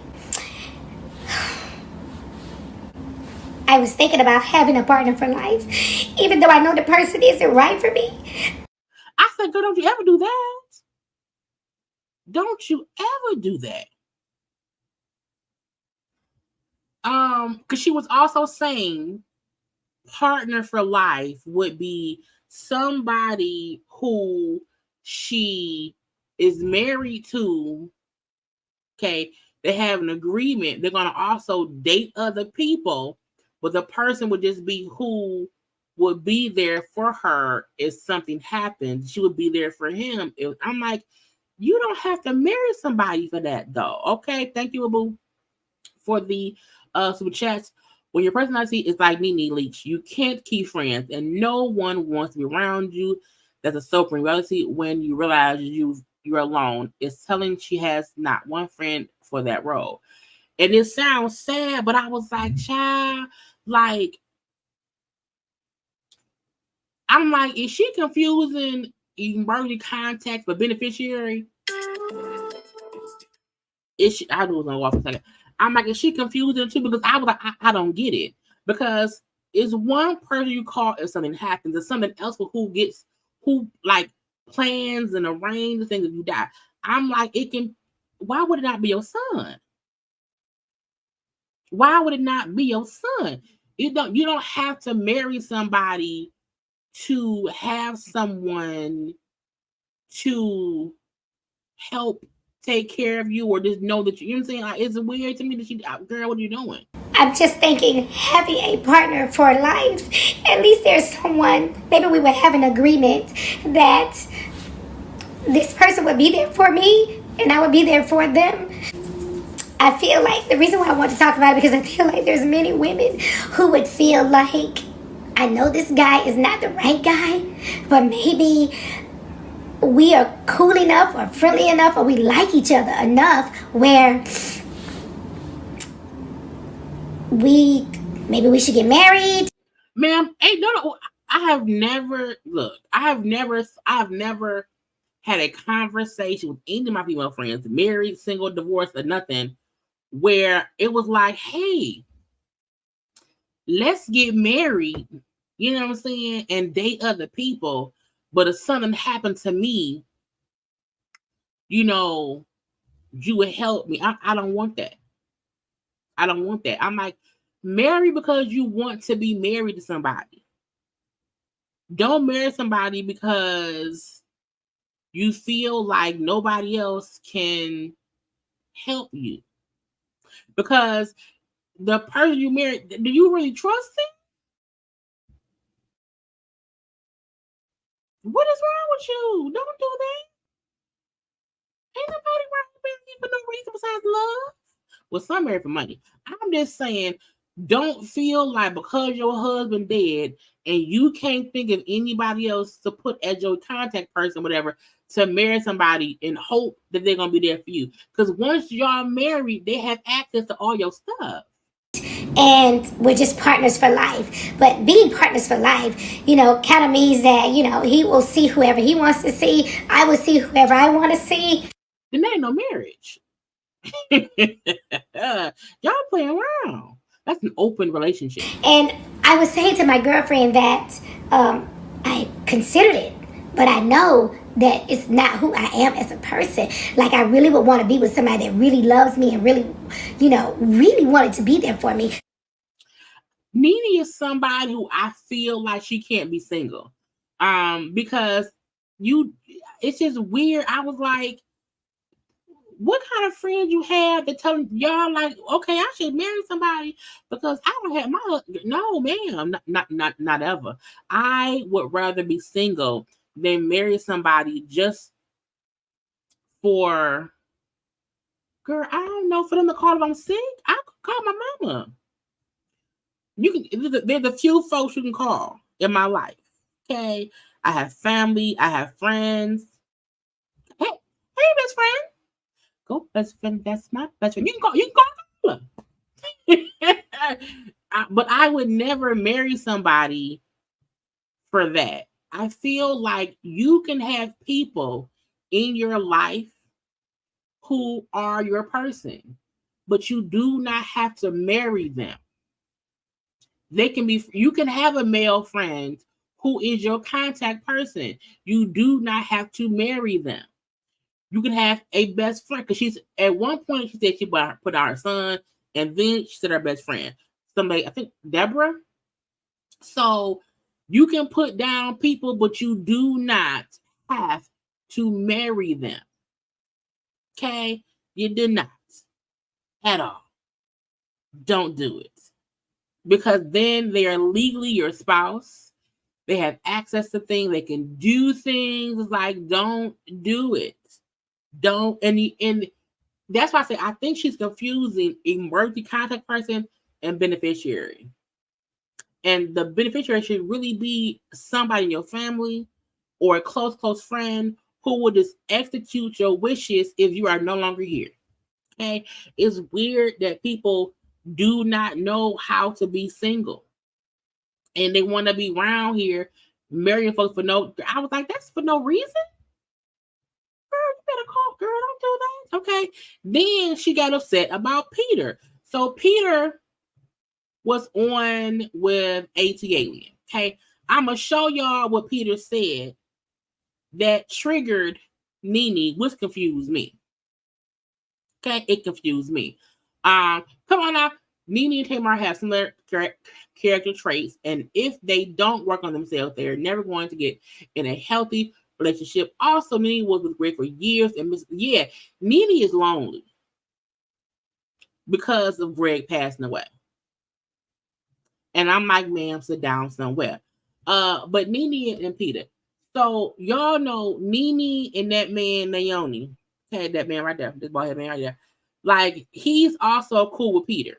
I was thinking about having a partner for life, even though I know the person isn't right for me. I said, girl, don't you ever do that. Don't you ever do that. Because she was also saying partner for life would be somebody who she is married to. Okay, they have an agreement. They're going to also date other people, but the person would just be who would be there for her if something happened. She would be there for him. I'm like, you don't have to marry somebody for that, though. Okay, thank you, Abu, for the super chats. When your personality is like Nene Leakes, you can't keep friends, and no one wants to be around you. That's a sobering reality when you realize you're alone. It's telling she has not one friend for that role. And it sounds sad, but I was like, child, like, I'm like, is she confusing emergency contact for beneficiary? I was gonna walk for a second. I'm like, is she confusing too? Because I was like, I don't get it. Because it's one person you call if something happens, it's something else for who plans and arranges things if you die. I'm like, why would it not be your son? Why would it not be your son? You don't have to marry somebody to have someone to help take care of you, or just know that you know what I'm saying? Like, it's weird to me that girl, what are you doing? I'm just thinking, having a partner for life, at least there's someone, maybe we would have an agreement that this person would be there for me and I would be there for them. I feel like the reason why I want to talk about it, because I feel like there's many women who would feel like, I know this guy is not the right guy, but maybe we are cool enough or friendly enough or we like each other enough where maybe we should get married. Ma'am, no. I have never had a conversation with any of my female friends, married, single, divorced, or nothing, where it was like, hey, let's get married, you know what I'm saying, and date other people. But if something happened to me, you know, you would help me. I don't want that. I don't want that. I'm like, marry because you want to be married to somebody. Don't marry somebody because you feel like nobody else can help you. Because the person you married, do you really trust him? What is wrong with you? Don't do that. Ain't nobody married for no reason besides love. Well, some married for money. I'm just saying, don't feel like because your husband dead and you can't think of anybody else to put as your contact person, whatever, to marry somebody and hope that they're gonna be there for you. Because once y'all married, they have access to all your stuff. And we're just partners for life. But being partners for life, kind of means that, he will see whoever he wants to see. I will see whoever I want to see. Then ain't no marriage. Y'all playing around. That's an open relationship. And I was saying to my girlfriend that I considered it, but I know that it's not who I am as a person. Like, I really would want to be with somebody that really loves me and really, really wanted to be there for me. Nene is somebody who I feel like she can't be single. Because it's just weird. I was like, what kind of friends you have that tell y'all like, okay, I should marry somebody because I don't have my husband. No, ma'am, not ever. I would rather be single than marry somebody just for, girl, I don't know, for them to call if I'm sick. I could call my mama. There's a few folks you can call in my life. Okay, I have family, I have friends. Hey, best friend. Go, best friend. That's my best friend. You can call her. But I would never marry somebody for that. I feel like you can have people in your life who are your person, but you do not have to marry them. You can have a male friend who is your contact person. You do not have to marry them. You can have a best friend, because she's at one point she said she put out her son, and then she said her best friend. Somebody, I think Deborah. So you can put down people, but you do not have to marry them. Okay? You do not. At all. Don't do it. Because then they are legally your spouse. They have access to things. They can do things. Like, don't do it. Don't. And that's why I say I think she's confusing emergency contact person and beneficiary. And the beneficiary should really be somebody in your family or a close friend who will just execute your wishes if you are no longer here. Okay? It's weird that people do not know how to be single. And they want to be around here marrying folks for no. I was like, that's for no reason. Girl, you better call. Girl, don't do that. Okay. Then she got upset about Peter. So Peter was on with Alien. Okay. I'm going to show y'all what Peter said that triggered Nene, which confused me. Okay. It confused me. Come on now. Nene and Tamar have similar character traits, and if they don't work on themselves, they're never going to get in a healthy relationship. Also, Nene was with Greg for years, and Nene is lonely because of Greg passing away. And I'm like, ma'am, sit down somewhere. But Nene and Peter. So y'all know Nene and that man Naomi. Okay, that man right there, this bald man right there. Like, he's also cool with Peter.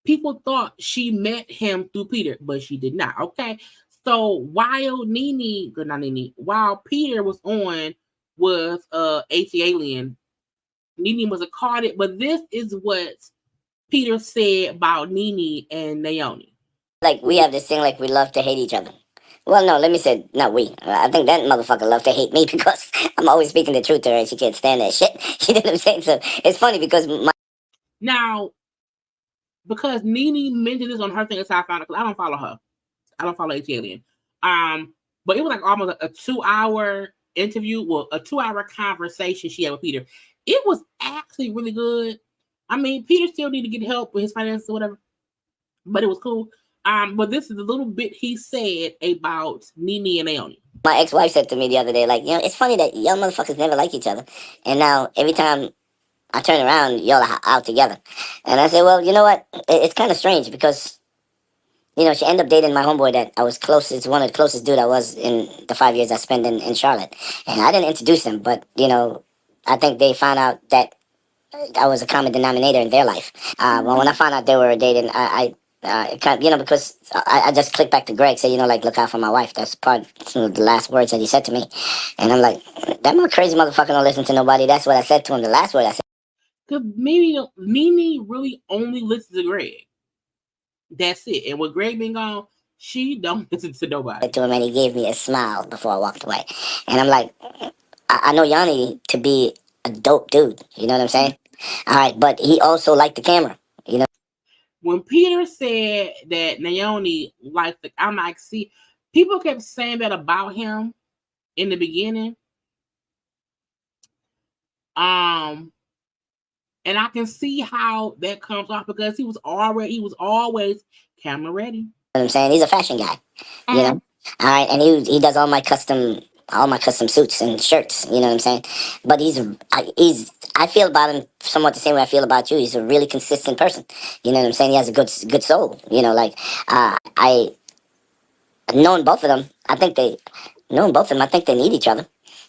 People thought she met him through Peter, but she did not. Okay. So while while Peter was on with Alien, Nene was a carded, but this is what Peter said about Nene and Naomi. Like, we have this thing like we love to hate each other. Well, no, let me say, not we. I think that motherfucker love to hate me because I'm always speaking the truth to her and she can't stand that shit. You know what I'm saying? So it's funny because because Nene mentioned this on her thing, that's how I found it, because I don't follow her. I don't follow Alien. But it was like almost a 2-hour interview, well, a 2-hour conversation she had with Peter. It was actually really good. I mean, Peter still need to get help with his finances or whatever, but it was cool. But this is a little bit he said about Nene and Naomi. My ex-wife said to me the other day, like, it's funny that y'all motherfuckers never like each other. And now every time I turn around, y'all are out together. And I said, well, you know what? It's kind of strange because, she ended up dating my homeboy that I was closest, one of the closest dude I was in the 5 years I spent in Charlotte. And I didn't introduce them, but, I think they found out that I was a common denominator in their life. Well, when I found out they were dating, because I just clicked back to Greg, say, look out for my wife. That's some of the last words that he said to me. And I'm like, that crazy motherfucker don't listen to nobody. That's what I said to him, the last word I said. Because maybe Nene really only listens to Greg. That's it. And with Greg being gone, she don't listen to nobody. To him, and he gave me a smile before I walked away. And I'm like, I know Yanni to be a dope dude. You know what I'm saying? All right, but he also liked the camera. When Peter said that Naomi liked I'm like, see, people kept saying that about him in the beginning. And I can see how that comes off because he was always camera ready. You know what I'm saying? He's a fashion guy. All right, and he does all my custom suits and shirts, you know what I'm saying? But I feel about him somewhat the same way I feel about you. He's a really consistent person. You know what I'm saying? He has a good soul. I knowing both of them, I think they need each other.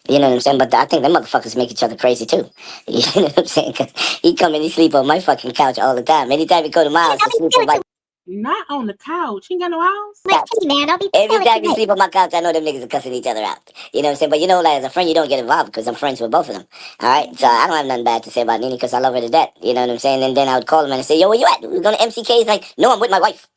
You know what I'm saying? But I think them motherfuckers make each other crazy too. You know what I'm saying? Because he come and he sleep on my fucking couch all the time. Anytime he go to my house, he sleep on my... Not on the couch. He ain't got no house. Every time you sleep on my couch, I know them niggas are cussing each other out. You know what I'm saying? But as a friend, you don't get involved because I'm friends with both of them. All right? So I don't have nothing bad to say about Nene because I love her to death. You know what I'm saying? And then I would call him and say, yo, where you at? We're going to MCK. He's like, no, I'm with my wife.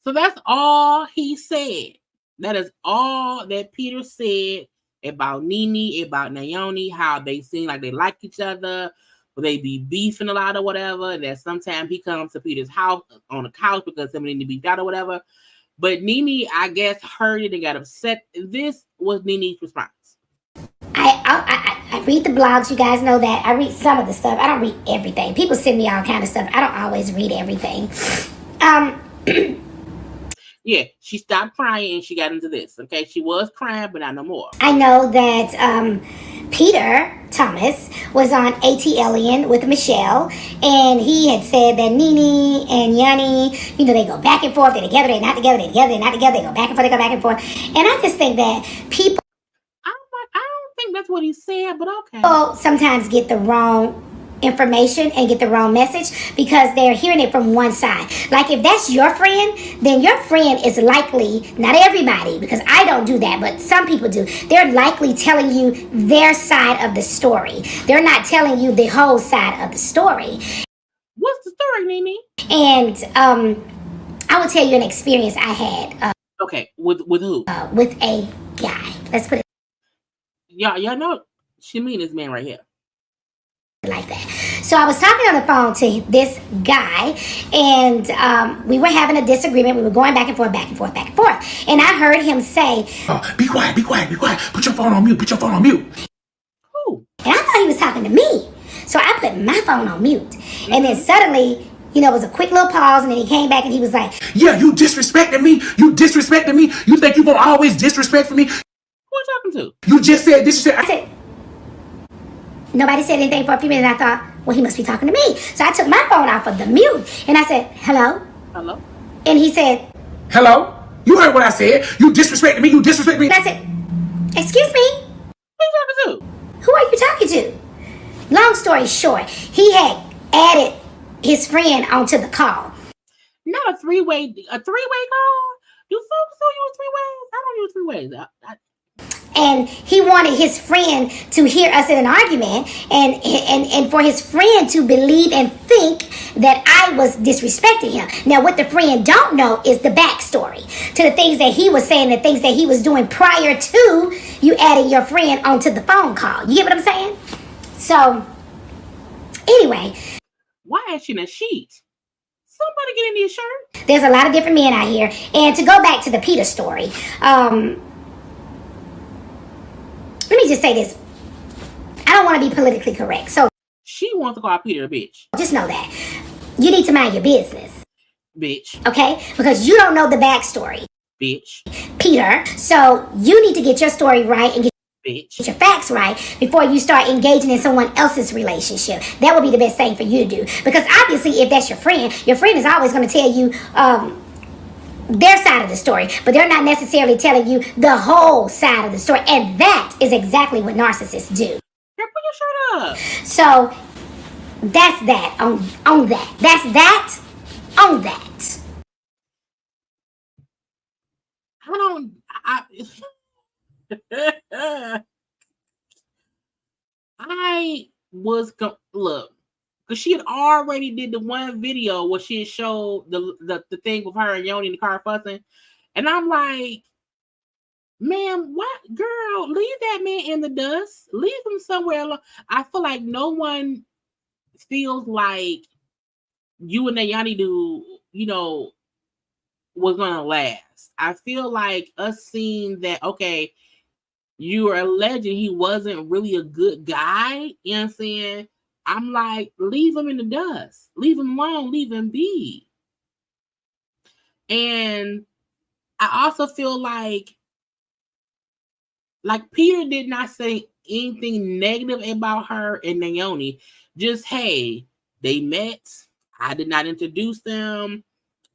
So that's all he said. That is all that Peter said about Nene, about Naomi, how they seem like they like each other, but they be beefing a lot or whatever, and that sometimes he comes to Peter's house on the couch because somebody need to beef out or whatever. But Nene, I guess, heard it and got upset. This was Nene's response. I read the blogs, you guys know that. I read some of the stuff. I don't read everything. People send me all kind of stuff. I don't always read everything. Yeah, she stopped crying and she got into this. Okay, she was crying, but not no more. I know that Peter Thomas was on Alien with Michelle, and he had said that Nene and Yanni, they go back and forth. They're together, they're not together, they're together, they're not together. They go back and forth, they go back and forth. And I just think that people... I don't think that's what he said, but okay. People sometimes get the wrong information and get the wrong message because they're hearing it from one side. Like if that's your friend, then your friend is likely, not everybody, because I don't do that, but some people do, they're likely telling you their side of the story. They're not telling you the whole side of the story. What's the story, Nene? And I will tell you an experience I had. Okay, with who? With a guy. Let's put it. Y'all know she mean this man right here. Like that. So I was talking on the phone to this guy, and we were having a disagreement. We were going back and forth, back and forth, back and forth. And I heard him say, "Oh, be quiet, be quiet, be quiet. Put your phone on mute. Put your phone on mute." Who? And I thought he was talking to me. So I put my phone on mute. And then suddenly, it was a quick little pause, and then he came back and he was like, "Yeah, you disrespecting me. You disrespecting me. You think you gonna always disrespect me?" Who are you talking to? You just said disrespect. I said, nobody said anything for a few minutes. And I thought, well, he must be talking to me. So I took my phone off of the mute, and I said, hello? Hello? And he said, hello? You heard what I said. You disrespecting me. You disrespect me. And I said, excuse me? Who are you talking to? Who are you talking to? Long story short, he had added his friend onto the call. Not a three-way call? Do folks still use three ways? I don't use three ways. And he wanted his friend to hear us in an argument and for his friend to believe and think that I was disrespecting him. Now, what the friend don't know is the backstory to the things that he was saying, the things that he was doing prior to you adding your friend onto the phone call. You get what I'm saying? So, anyway. Why is she in a sheet? Somebody get in this shirt. There's a lot of different men out here. And to go back to the Peter story, let me just say this. I don't want to be politically correct. So she wants to call Peter a bitch. Just know that. You need to mind your business. Bitch. Okay? Because you don't know the backstory. Bitch. Peter. So you need to get your story right and get your facts right before you start engaging in someone else's relationship. That would be the best thing for you to do. Because obviously if that's your friend is always going to tell you their side of the story, but they're not necessarily telling you the whole side of the story, and that is exactly what narcissists do. Here, put your shirt up. So that's that on that. That's that on that. I was look. Because she had already did the one video where she had showed the thing with her and Yoni in the car fussing. And I'm like, man, what? Girl, leave that man in the dust. Leave him somewhere alone. I feel like no one feels like you and Nayani was going to last. I feel like us seeing that, okay, you are alleging he wasn't really a good guy. You know what I'm saying? I'm like, leave him in the dust. Leave him alone. Leave him be. And I also feel like Peter did not say anything negative about her and Naomi. Just, hey, they met. I did not introduce them.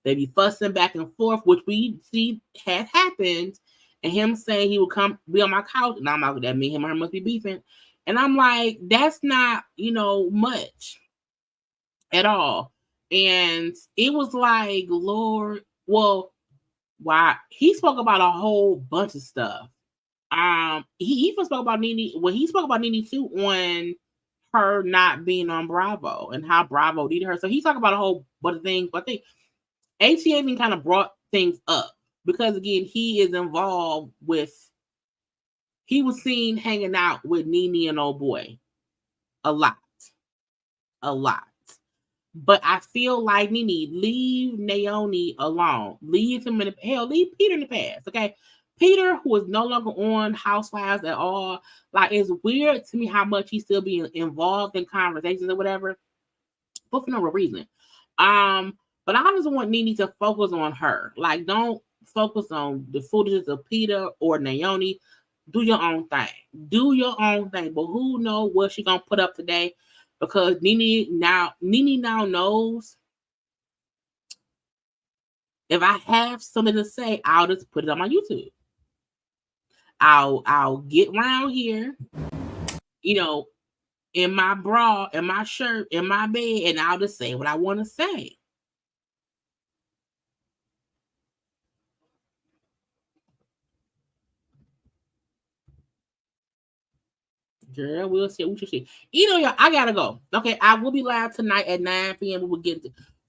They be fussing back and forth, which we see had happened. And him saying he would come be on my couch. And I'm like, that mean him and her must be beefing. And I'm like, that's not, much at all. And it was like, Lord, well, why? He spoke about a whole bunch of stuff. He even spoke about Nene. Well, he spoke about Nene too on her not being on Bravo and how Bravo needed her. So he talked about a whole bunch of things. But I think ATA kind of brought things up because, again, he is involved with. He was seen hanging out with Nene and old boy a lot. But I feel like Nene, leave Naomi alone. Leave him in leave Peter in the past. Okay. Peter, who is no longer on Housewives at all. Like, it's weird to me how much he's still being involved in conversations or whatever. But for no reason. But I just want Nene to focus on her. Like, don't focus on the foolishness of Peter or Naomi. Do your own thing. Do your own thing. But who knows what she's gonna put up today? Because Nene now knows if I have something to say, I'll just put it on my YouTube. I'll get around here, in my bra, in my shirt, in my bed, and I'll just say what I want to say. Girl, we'll see. Y'all, I gotta go. Okay, I will be live tonight at 9 p.m.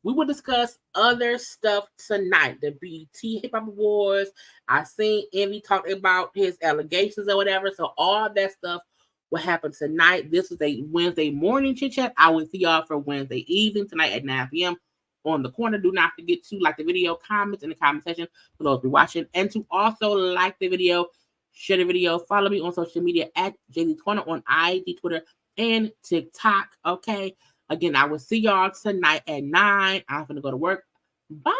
We will discuss other stuff tonight. The BET Hip Hop Awards. I seen Envy talking about his allegations or whatever. So all that stuff will happen tonight. This is a Wednesday morning chit chat. I will see y'all for Wednesday evening tonight at 9 p.m. on the corner. Do not forget to like the video, comments in the comment section for those who are watching, and to also like the video. Share the video. Follow me on social media at JayLeesCorner on IG, Twitter, and TikTok. Okay. Again, I will see y'all tonight at 9. I'm going to go to work. Bye.